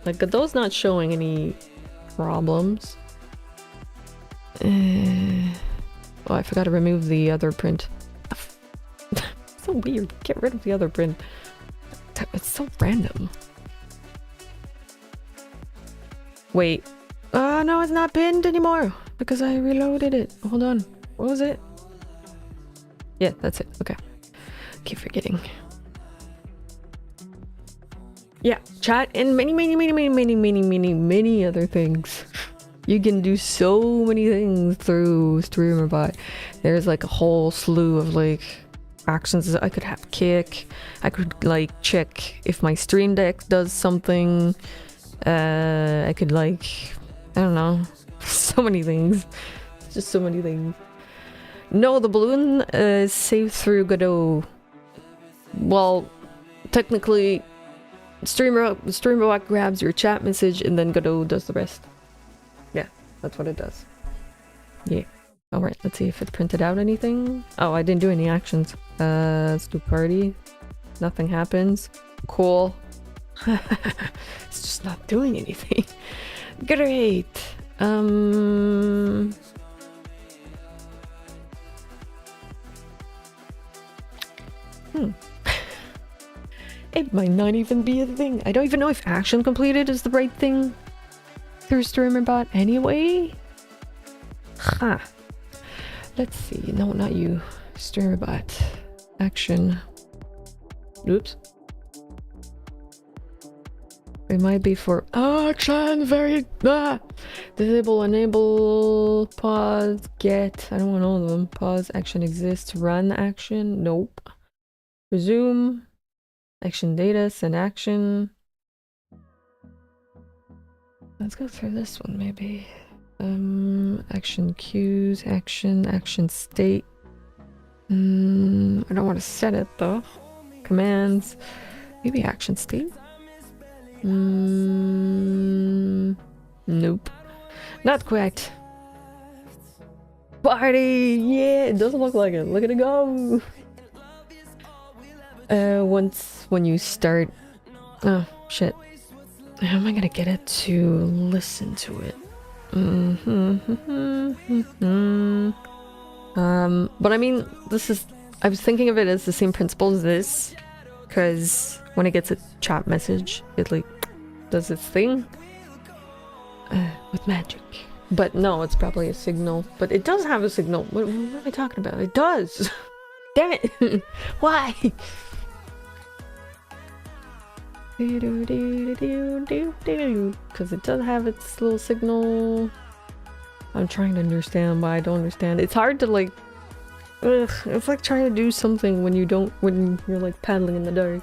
Like, Godot's not showing any problems. Oh, I forgot to remove the other print. So weird. Get rid of the other print. It's so random. Wait. Oh, no, it's not pinned anymore because I reloaded it. Hold on. What was it? Yeah, that's it. Okay. Keep forgetting. Yeah, chat and many other things. You can do so many things through StreamerBot. There's like a whole slew of like actions. I could have kick. I could like check if my stream deck does something. I could like, I don't know, so many things. Just so many things. No, the balloon is saved through Godot. Well, technically, StreamerBot grabs your chat message and then Godot does the rest. Yeah, that's what it does. Yeah. Alright, let's see if it printed out anything. Oh, I didn't do any actions. Let's do party. Nothing happens. Cool. It's just not doing anything. Great. It might not even be a thing. I don't even know if action completed is the right thing through StreamerBot anyway. Huh. Let's see. No, not you. StreamerBot. Action. Oops. It might be for action. Disable, enable, pause, get. I don't want all of them. Pause, action exists, run action. Nope. Resume. Action data, send action. Let's go through this one maybe. Action queues, action state. I don't want to set it though. Commands. Maybe action state. Nope. Not quite. Party! Yeah, it doesn't look like it. Look at it go! When you start... Oh, shit. How am I gonna get it to listen to it? But I mean, this is... I was thinking of it as the same principle as this. Because when it gets a chat message, it like does its thing. With magic. But no, it's probably a signal. But it does have a signal. What am I talking about? It does! Damn it! Why? Because it does have its little signal. I'm trying to understand, but I don't understand. It's hard to like... Ugh, it's like trying to do something when you're like paddling in the dark.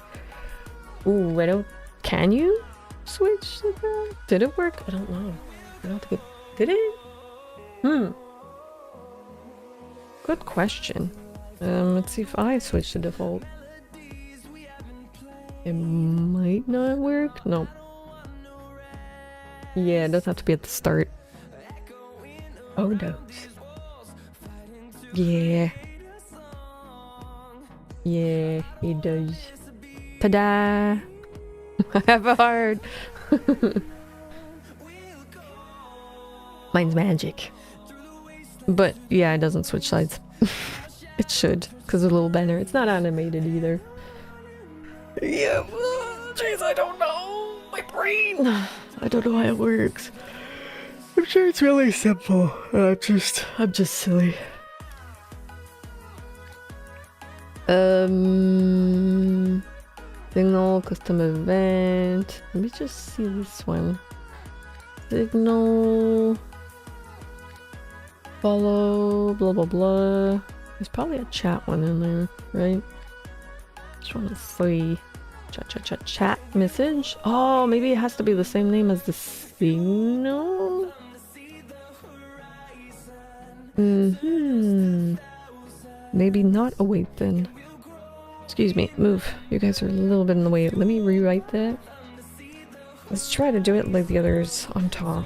Ooh, I don't... Can you switch like that? Did it work? I don't know. I don't think it... Did it? Good question. Let's see if I switch to default. It might not work. No. Yeah, it doesn't have to be at the start. Oh, it does. Yeah. Yeah, it does. Ta-da! I have a heart! Mine's magic. But yeah, it doesn't switch sides. It should, because it's a little better. It's not animated either. Yeah, jeez, I don't know. My brain. I don't know how it works. I'm sure it's really simple. I'm just silly. Signal, custom event. Let me just see this one. Signal. Follow, blah blah blah. There's probably a chat one in there, right? Just want to see. Chat message. Oh, maybe it has to be the same name as the signal. Maybe not. Oh wait, then. Excuse me, move. You guys are a little bit in the way. Let me rewrite that. Let's try to do it like the others on top.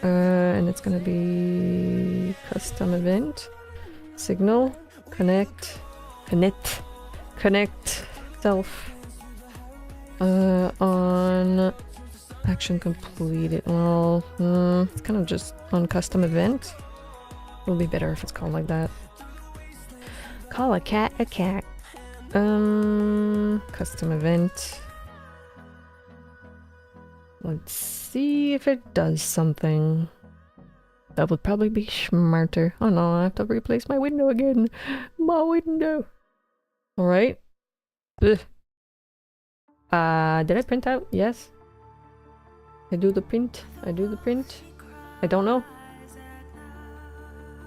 And it's gonna be custom event, signal, connect, self, on action completed. Well, it's kind of just on custom event. It'll be better if it's called like that. Call a cat a cat. Custom event. Let's see if it does something. That would probably be smarter. Oh no, I have to replace my window again. My window. Alright. Did I print out? Yes. I do the print. I don't know.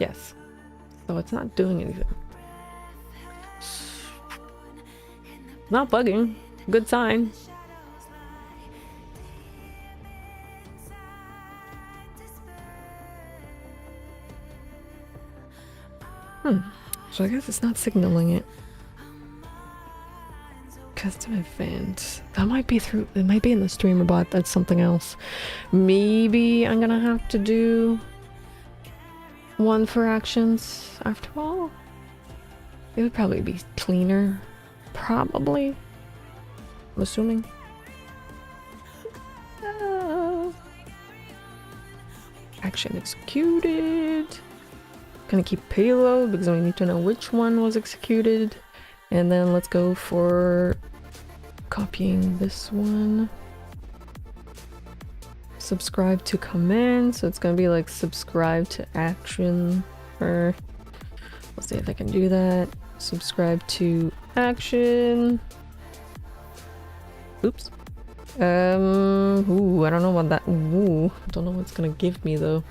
Yes. So it's not doing anything. Not bugging. Good sign. So I guess it's not signaling it. Custom event. That might be through. It might be in the StreamerBot. That's something else. Maybe I'm gonna have to do one for actions after all. It would probably be cleaner. Probably. I'm assuming. Action executed. Gonna keep payload because we need to know which one was executed. And then let's go for copying this one. Subscribe to command. So it's gonna be like subscribe to action. Or let's see if I can do that. Subscribe to action. Oops. Ooh, I don't know what that. Ooh, I don't know what it's gonna give me though.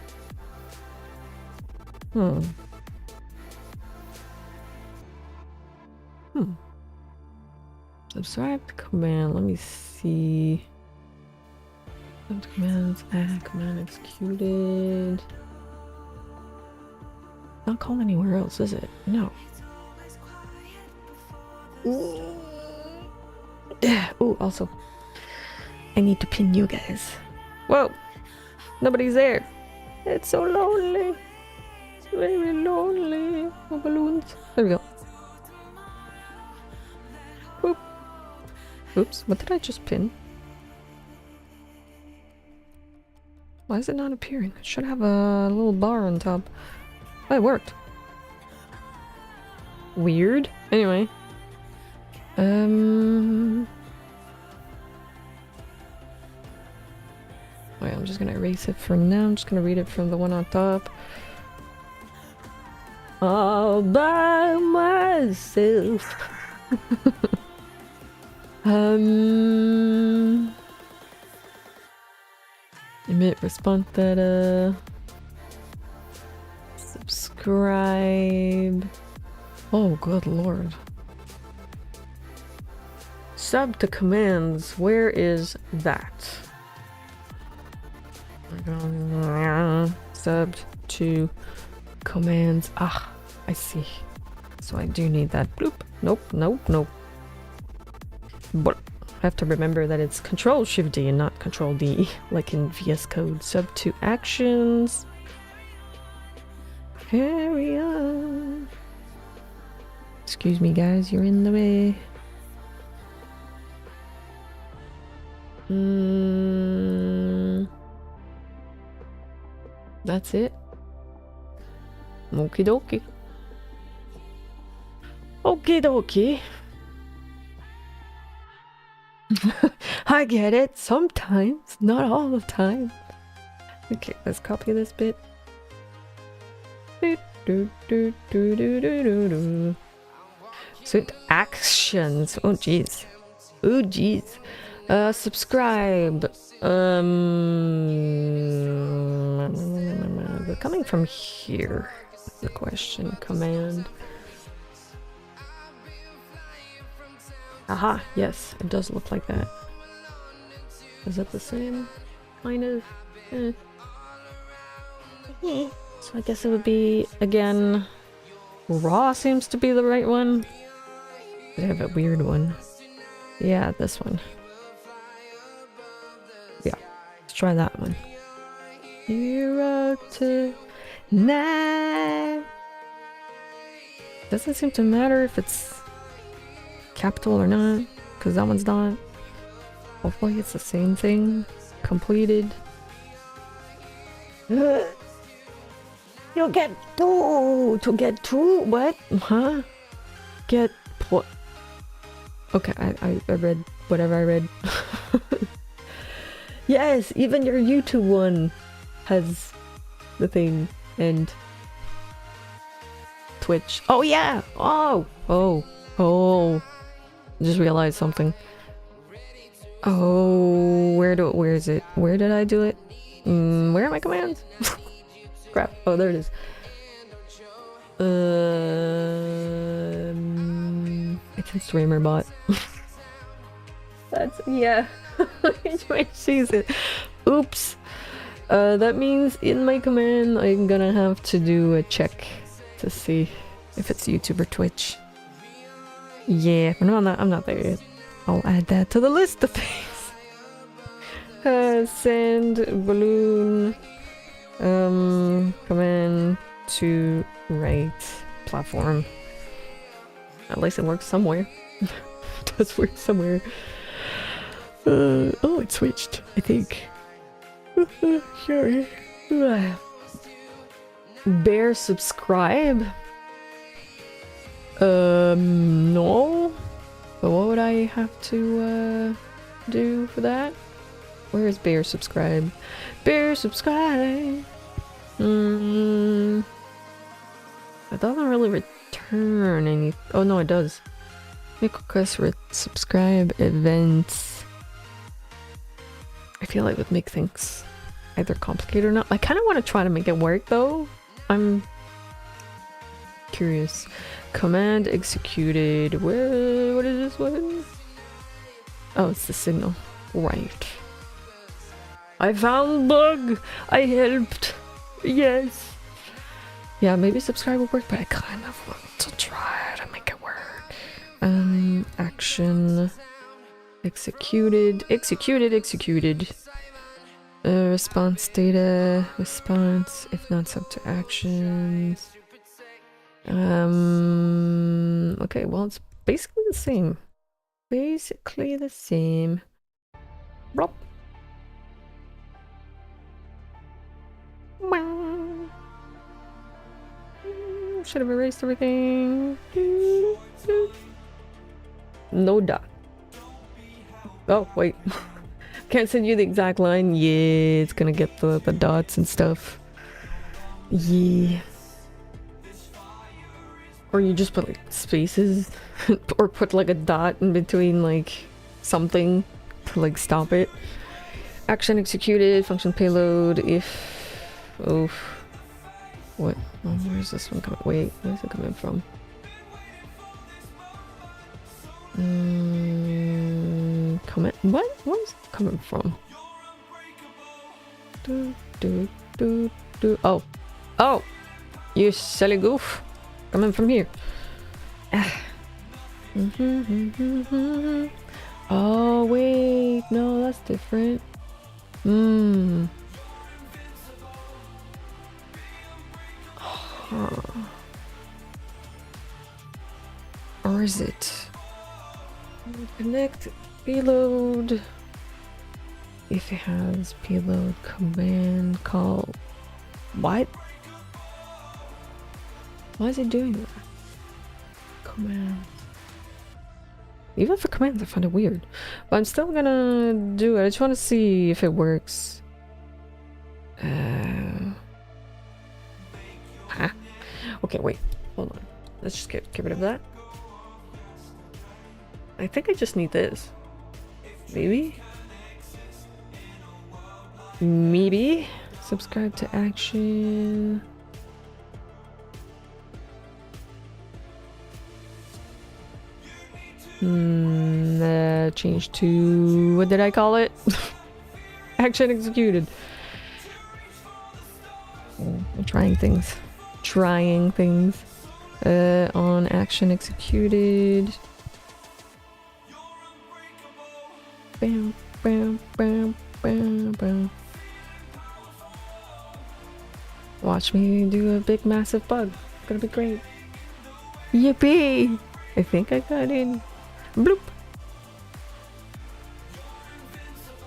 Subscribe to command. Let me see. Commands. Command executed. Not called anywhere else, is it? No. Ooh, also, I need to pin you guys. Whoa! Nobody's there. It's so lonely. It's very lonely. No balloons. There we go. Boop. Oops, what did I just pin? Why is it not appearing? It should have a little bar on top. Oh, it worked. Weird. Anyway. Wait, I'm just gonna erase it for now. I'm just gonna read it from the one on top. All by myself. Emit response data. Subscribe. Oh, good lord. Sub to commands. Where is that? subbed to commands. Ah, I see. So I do need that. Bloop. Nope, nope, nope. But I have to remember that it's Control-Shift-D and not Control-D, like in VS Code. Sub to actions. Carry on. Excuse me, guys, you're in the way. That's it. Okie dokie. Okie dokie. I get it sometimes, not all the time. Okay, let's copy this bit. So actions. Oh jeez. Oh jeez. Subscribe. They're coming from here. The question. Command. Aha, yes, it does look like that. Is that the same? Kind of? So I guess it would be, again, raw seems to be the right one. I have a weird one. Yeah, this one. Yeah, let's try that one. Hero tonight. Doesn't seem to matter if it's capital or not, because that one's not. Hopefully it's the same thing. Completed. You'll get two to get two. What? Huh? Get what? Okay, I read whatever I read. Yes, even your YouTube one has the thing and Twitch. Oh yeah. Oh. Just realized something. Oh, where is it? Where did I do it? Where are my commands? Crap. Oh, there it is. It's in StreamerBot. That's, yeah. I choose it. Oops. That means in my command I'm gonna have to do a check to see if it's YouTube or Twitch. Yeah, no, I'm not there yet. I'll add that to the list of things. Send balloon command to right platform. At least it works somewhere. It does work somewhere. Oh, it switched, I think. Sorry. Bear subscribe? No. But what would I have to do for that? Where is bear subscribe? Bear subscribe. It doesn't really return any. Oh no, it does. Make request for subscribe events. I feel like it would make things either complicated or not. I kind of want to try to make it work though. I'm curious. Command executed. Where? What is this one? Oh, it's the signal. Right. I found bug. I helped. Yes. Yeah, maybe subscribe will work, but I kind of want to try to make it work. Action. Executed. Response data. Response. If not sub to actions. Okay, well, it's basically the same. Blop. Should have erased everything. No dot. Oh, wait. Can't send you the exact line. Yeah, it's gonna get the dots and stuff. Yeah. Or you just put like spaces or put like a dot in between like something to like stop it. Action executed, function payload, if... Oh. What? Oh, where's this one coming? Wait, where's it coming from? Comment? What? Where's it coming from? Oh. Oh! You silly goof. Coming from here. Oh, wait. No, that's different. Hmm. Huh. Or is it? Connect payload. If it has payload command call. What? Why is it doing that? Command. Even for commands, I find it weird. But I'm still gonna do it. I just want to see if it works. Huh? Okay, wait. Hold on. Let's just get rid of that. I think I just need this. Maybe? Maybe? Subscribe to action. Change to... what did I call it? Action executed. I'm trying things. Trying things. On action executed. Bam, bam, bam, bam, bam. Watch me do a big massive bug. It's gonna be great. Yippee! I think I got in. Bloop!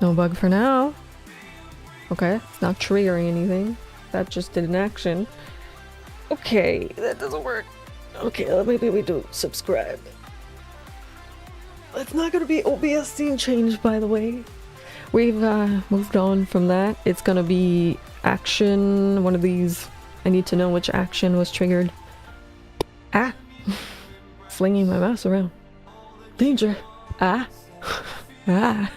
No bug for now. Okay, it's not triggering anything. That just did an action. Okay, that doesn't work. Okay, maybe we do subscribe. It's not gonna be OBS scene change, by the way. We've moved on from that. It's gonna be action, one of these. I need to know which action was triggered. Ah! Flinging my mouse around. Danger! Ah! Ah!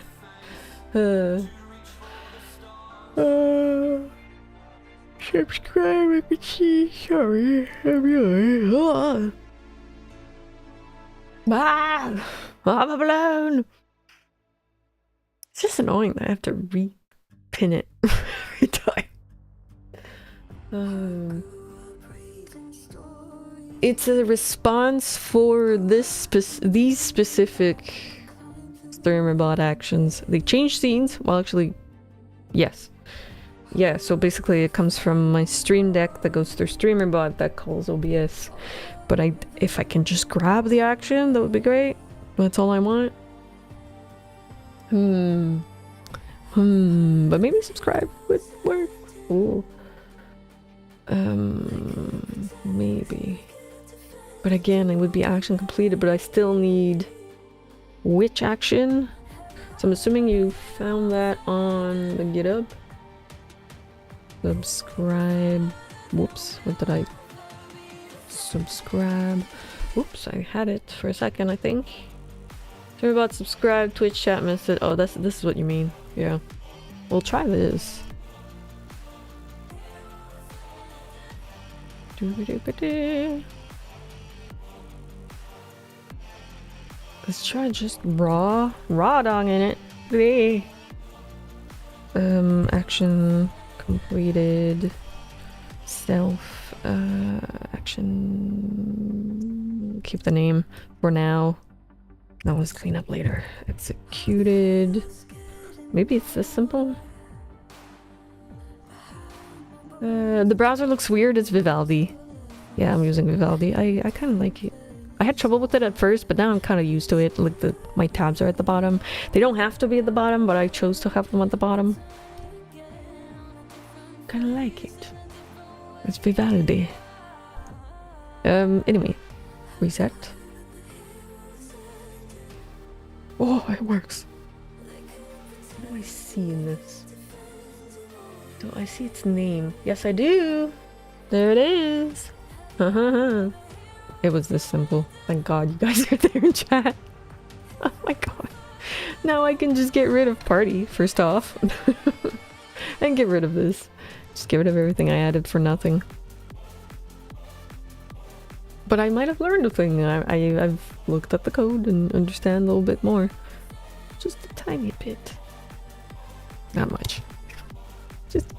Subscribe if you see. Sorry, I'm really. Ah! I'm blown! It's just annoying that I have to re-pin it every time. It's a response for these specific StreamerBot actions. They change scenes. Well, actually, yes. Yeah, so basically it comes from my stream deck that goes through StreamerBot that calls OBS. But if I can just grab the action, that would be great. That's all I want. But maybe subscribe would work. Ooh. Maybe. But again, it would be action completed, but I still need which action? So I'm assuming you found that on the GitHub. Subscribe. Whoops, what did I... Subscribe. Whoops, I had it for a second, I think. StreamerBot, subscribe, Twitch chat message. Oh, this is what you mean. Yeah. We'll try this. Let's try just raw dog in it. Hey. Action completed. Self action. Keep the name for now. Now let's clean up later. Executed. Maybe it's this simple. The browser looks weird. It's Vivaldi. Yeah, I'm using Vivaldi. I kind of like it. I had trouble with it at first, but now I'm kind of used to it. Like my tabs are at the bottom. They don't have to be at the bottom, but I chose to have them at the bottom. Kind of like it. It's Vivaldi. Anyway, reset. Oh, it works. What do I see in this? Do I see its name? Yes, I do. There it is. It was this simple. Thank God you guys are there in chat. Oh my God. Now I can just get rid of party, first off. And get rid of this. Just get rid of everything I added for nothing. But I might have learned a thing. I've looked at the code and understand a little bit more. Just a tiny bit. Not much. Just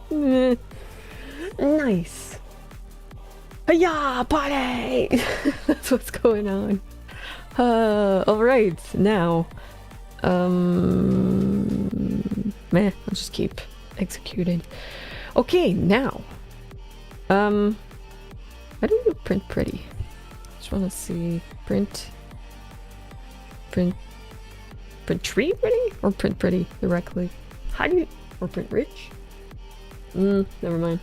Nice. Hiya, party! That's what's going on. Alright, now. Meh, I'll just keep executing. Okay, now. How do you print pretty? Just wanna see. Print tree pretty? Or print pretty directly? How do you... Or print rich? Never mind.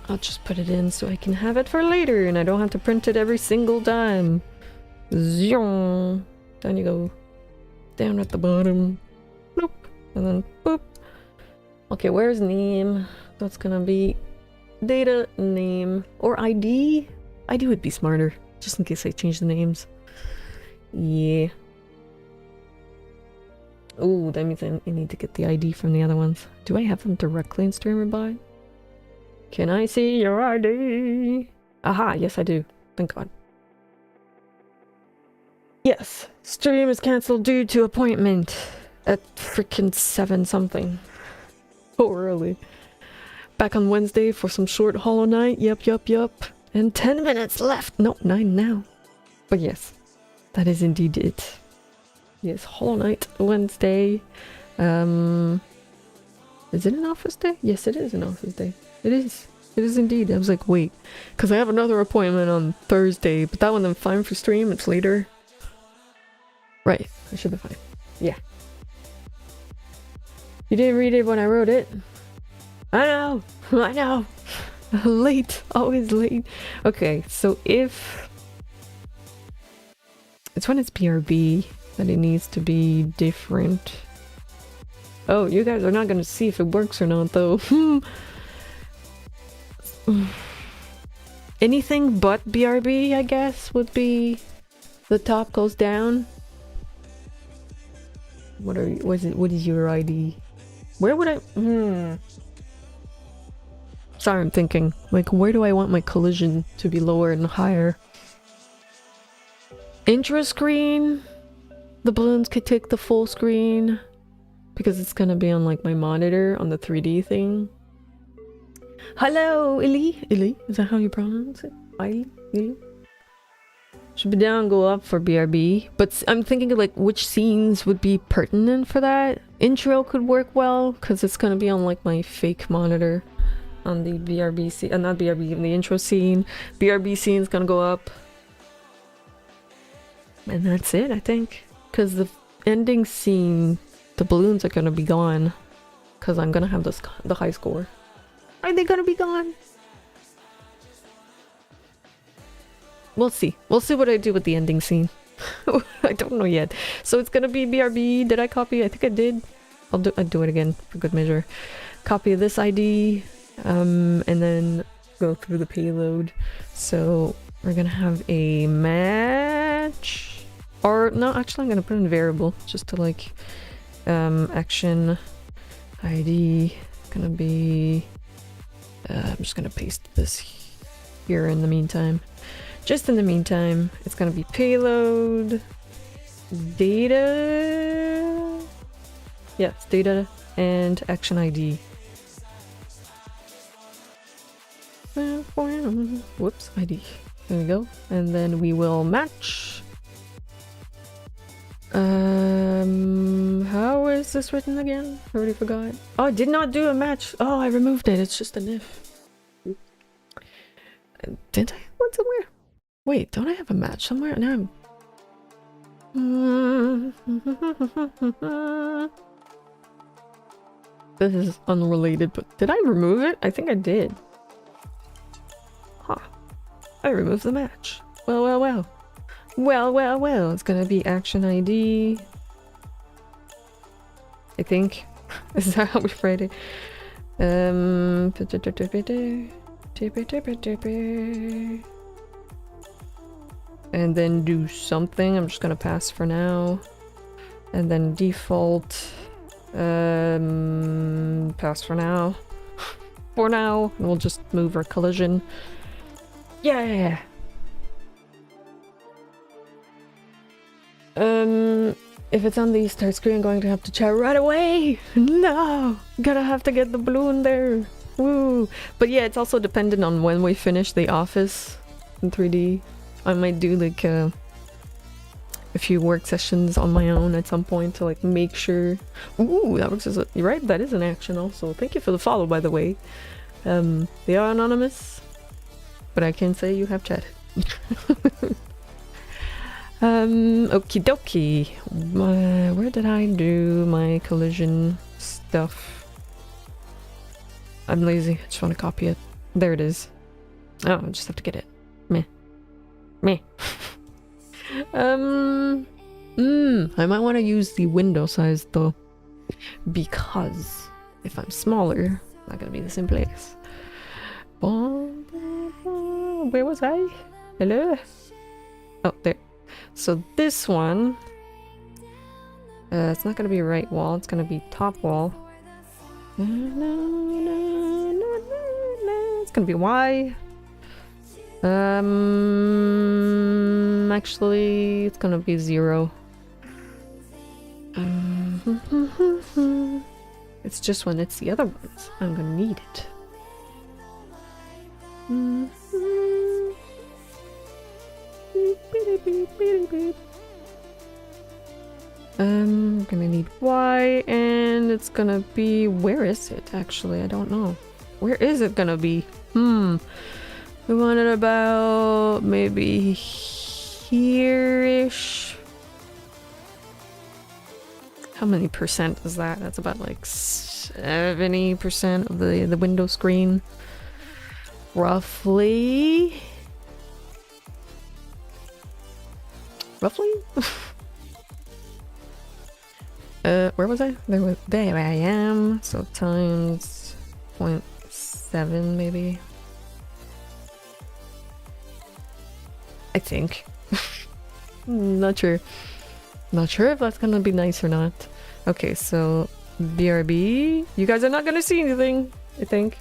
I'll just put it in so I can have it for later and I don't have to print it every single time. Zion. Down you go. Down at the bottom. Bloop. And then boop. Okay, where's name? That's gonna be data, name, or ID? ID would be smarter, just in case I change the names. Yeah. Oh, that means I need to get the ID from the other ones. Do I have them directly in StreamerBot? Can I see your ID? Aha, yes I do. Thank God. Yes, stream is cancelled due to appointment at freaking 7 something. So early. Back on Wednesday for some short Hollow Knight. Yup. And 10 minutes left. No, 9 now. But yes, that is indeed it. Yes, Hollow Knight Wednesday. Is it an office day? Yes, it is an office day. It is. It is indeed. I was like, wait. Because I have another appointment on Thursday. But that one I'm fine for stream. It's later. Right. I should be fine. Yeah. You didn't read it when I wrote it. I know. I know. Late. Always late. Okay. So if... It's when it's BRB that it needs to be different. Oh, you guys are not going to see if it works or not, though. Anything but BRB, I guess, would be the top goes down. What are you, what is your ID? Where would I Sorry, I'm thinking. Like, where do I want my collision to be lower and higher? Intro screen. The balloons could take the full screen because it's gonna be on like my monitor on the 3D thing. Hello, Illy? Illy? Is that how you pronounce it? Illy? Should be down, go up for BRB. But I'm thinking of like which scenes would be pertinent for that. Intro could work well because it's gonna be on like my fake monitor on the BRB scene. Not BRB, in the intro scene. BRB scene is gonna go up. And that's it, I think. Because the ending scene, the balloons are gonna be gone. Because I'm gonna have the high score. Are they gonna be gone? We'll see. We'll see what I do with the ending scene. I don't know yet. So it's gonna be BRB. Did I copy? I think I did. I'll do it again for good measure. Copy this ID. And then go through the payload. So we're gonna have a match. Or no, actually I'm gonna put in variable just to like action ID. Gonna be I'm just gonna paste this here in the meantime. Just in the meantime, it's gonna be payload, data, yes, data and action ID. Whoops, ID. There we go. And then we will match. How is this written again? I already forgot. Oh, I did not do a match. Oh, I removed it. It's just an if. Didn't I have one somewhere? Wait, don't I have a match somewhere? Now I'm... This is unrelated, but did I remove it? I think I did. Huh. I removed the match. Well. Well, it's gonna be action ID. I think. Is that how we write it? And then do something. I'm just gonna pass for now. And then default. Pass for now. For now. We'll just move our collision. Yeah! If it's on the start screen, I'm going to have to chat right away! No! Gonna have to get the balloon there! Woo! But yeah, it's also dependent on when we finish the office in 3D. I might do like a few work sessions on my own at some point to like make sure. Ooh, that works as a, you're right, that is an action also. Thank you for the follow, by the way. They are anonymous, but I can say you have chatted. Okie dokie. Where did I do my collision stuff? I'm lazy. I just want to copy it. There it is. Oh, I just have to get it. Meh. Meh. I might want to use the window size though, because if I'm smaller, it's not gonna be the same place. Where was I? Hello? Oh, there. So this one, it's not gonna be right wall, it's gonna be top wall. It's gonna be Y. Actually, it's gonna be 0. It's just when it's the other ones, I'm gonna need it. I'm gonna need Y, and it's gonna be, where is it actually? I don't know. Where is it gonna be? We want it about maybe here-ish. How many percent is that? That's about like 70% of the window screen. Roughly. Roughly? Where was I? There I am. So times 0.7 maybe. I think. Not sure. Not sure if that's gonna be nice or not. Okay, so BRB. You guys are not gonna see anything, I think.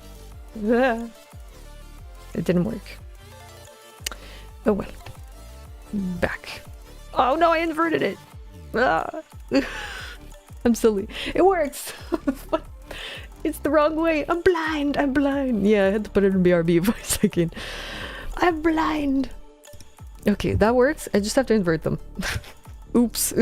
It didn't work. Oh well. Back. Oh no, I inverted it. I'm silly. It works. It's the wrong way. I'm blind. I'm blind. Yeah, I had to put it in BRB for a second. I'm blind. Okay, that works. I just have to invert them. Oops.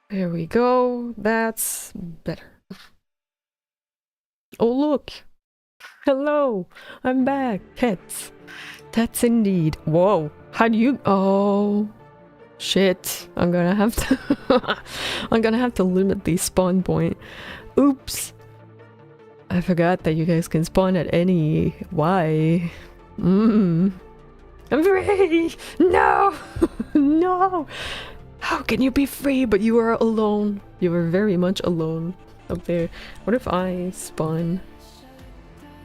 There we go. That's better. Oh, look. Hello. I'm back. Pets. Pets indeed. Whoa. How do you... Oh. Shit. I'm gonna have to... I'm gonna have to limit the spawn point. Oops. I forgot that you guys can spawn at any Y. I'm free! No! No! How can you be free but you are alone? You are very much alone up there. What if I spawn?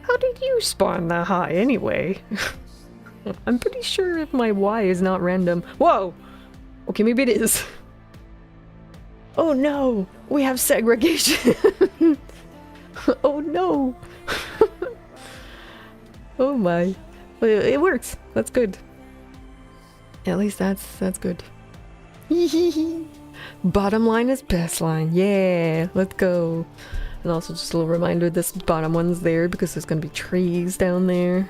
How did you spawn that high anyway? I'm pretty sure if my Y is not random. Whoa! Okay, maybe it is. Oh no! We have segregation! Oh no! Oh my. It works. That's good. At least that's good. Bottom line is best line. Yeah, let's go. And also just a little reminder, this bottom one's there because there's gonna be trees down there.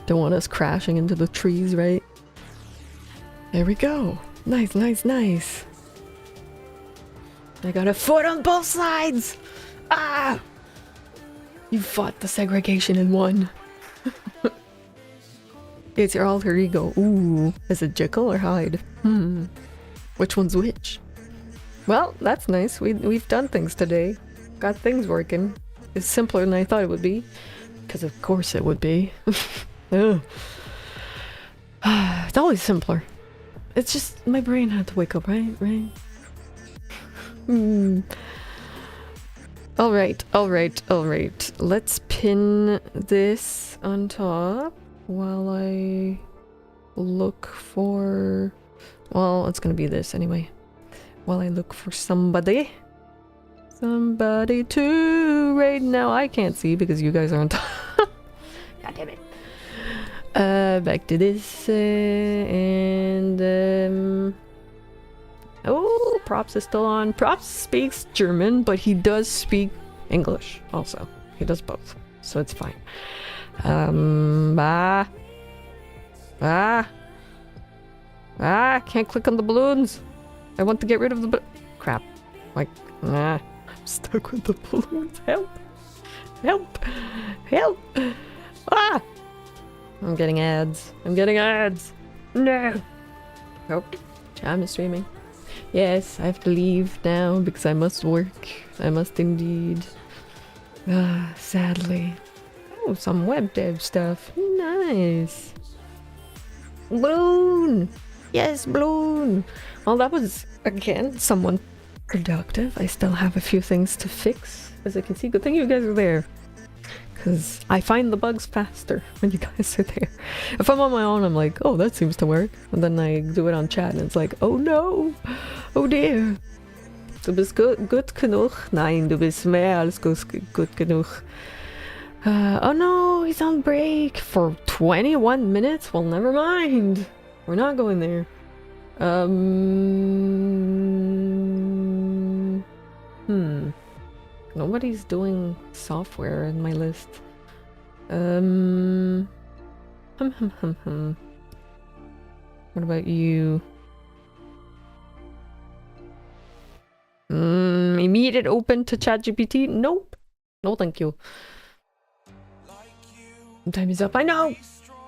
Don't want us crashing into the trees, right? There we go. Nice, nice, nice. I got a foot on both sides! Ah! You fought the segregation in one. It's your alter ego. Ooh. Is it Jekyll or Hyde? Which one's which? Well, that's nice. We've done things today. Got things working. It's simpler than I thought it would be. Because of course it would be. It's always simpler. It's just my brain had to wake up, right? Right? Alright, alright, alright. Let's pin this on top while I look for... Well, it's gonna be this anyway. While I look for somebody. Somebody to right now. I can't see because you guys are on top. God damn it. Back to this and Oh, Props is still on. Props speaks German, but he does speak English also. He does both, so it's fine. Can't click on the balloons. I want to get rid of the crap. Like, I'm stuck with the balloons. Help! Help! Help! Ah! I'm getting ads. I'm getting ads. No! Oh, Jam is streaming. Yes, I have to leave now because I must work. I must indeed. Sadly. Oh, some web dev stuff. Nice. Balloon! Yes, balloon! Well, that was, again, someone productive. I still have a few things to fix. As you can see, good thing you guys are there. Because I find the bugs faster when you guys are there. If I'm on my own, I'm like, oh, that seems to work. And then I do it on chat and it's like, oh no! Oh dear! Du bist gut genug? Nein, du bist mehr als gut genug. Oh no, he's on break for 21 minutes? Well, never mind. We're not going there. Nobody's doing software in my list. What about you? Immediate open to ChatGPT? Nope. No, thank you. Time is up. I know!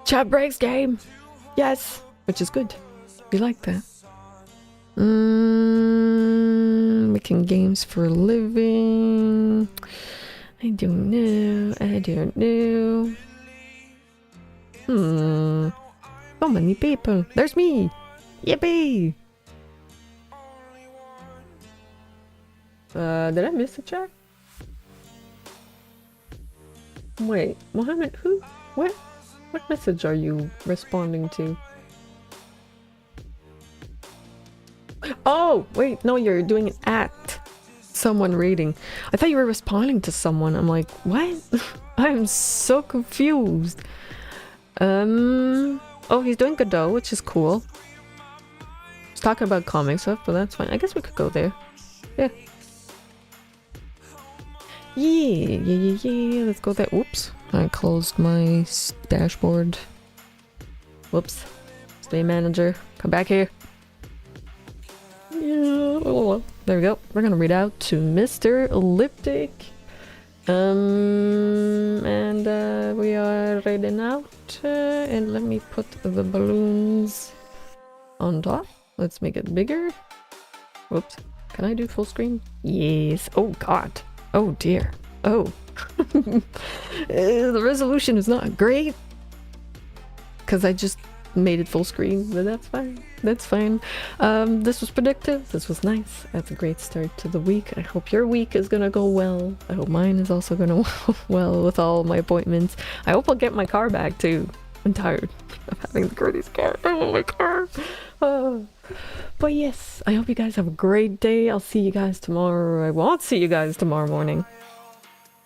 Chat breaks game! Yes! Which is good. We like that. Making games for a living. I don't know. I don't know. So many people. There's me! Yippee! Did I miss a chat? Wait, Mohammed, who? What? What message are you responding to? Oh, wait, no, you're doing it at someone reading. I thought you were responding to someone. I'm like, what? I'm so confused. Oh, he's doing Godot, which is cool. He's talking about comic stuff, but that's fine. I guess we could go there. Yeah. Yeah, let's go there. Oops, I closed my dashboard. Whoops. Stay manager, come back here. Yeah, there we go. We're gonna read out to Mr. Elliptic. And we are reading out. And let me put the balloons on top. Let's make it bigger. Whoops. Can I do full screen? Yes. Oh god. Oh dear. Oh. The resolution is not great. Because I just made it full screen, but that's fine. That's fine. This was productive. This was nice. That's a great start to the week. I hope your week is gonna go well. I hope mine is also gonna go well with all my appointments. I hope I'll get my car back too. I'm tired of having the Gertie's car. I want my car. But yes, I hope you guys have a great day. I'll see you guys tomorrow. I won't see you guys tomorrow morning.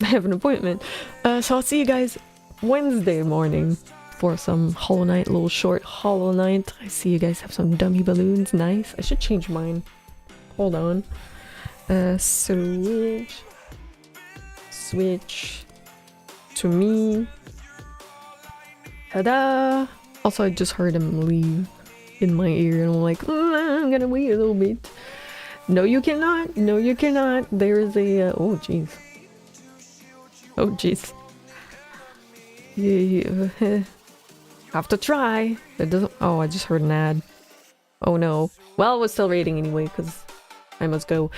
I have an appointment. So I'll see you guys Wednesday morning for some Hollow Knight, little short Hollow Knight. I see you guys have some dummy balloons. Nice. I should change mine. Hold on. Switch to me. Ta-da! Also, I just heard him leave in my ear and I'm like, I'm gonna wait a little bit. No, you cannot. No, you cannot. There is a, oh jeez. Oh jeez. Yeah. Have to try. It doesn't, oh, I just heard an ad. Oh no. Well, we're still rating anyway because I must go.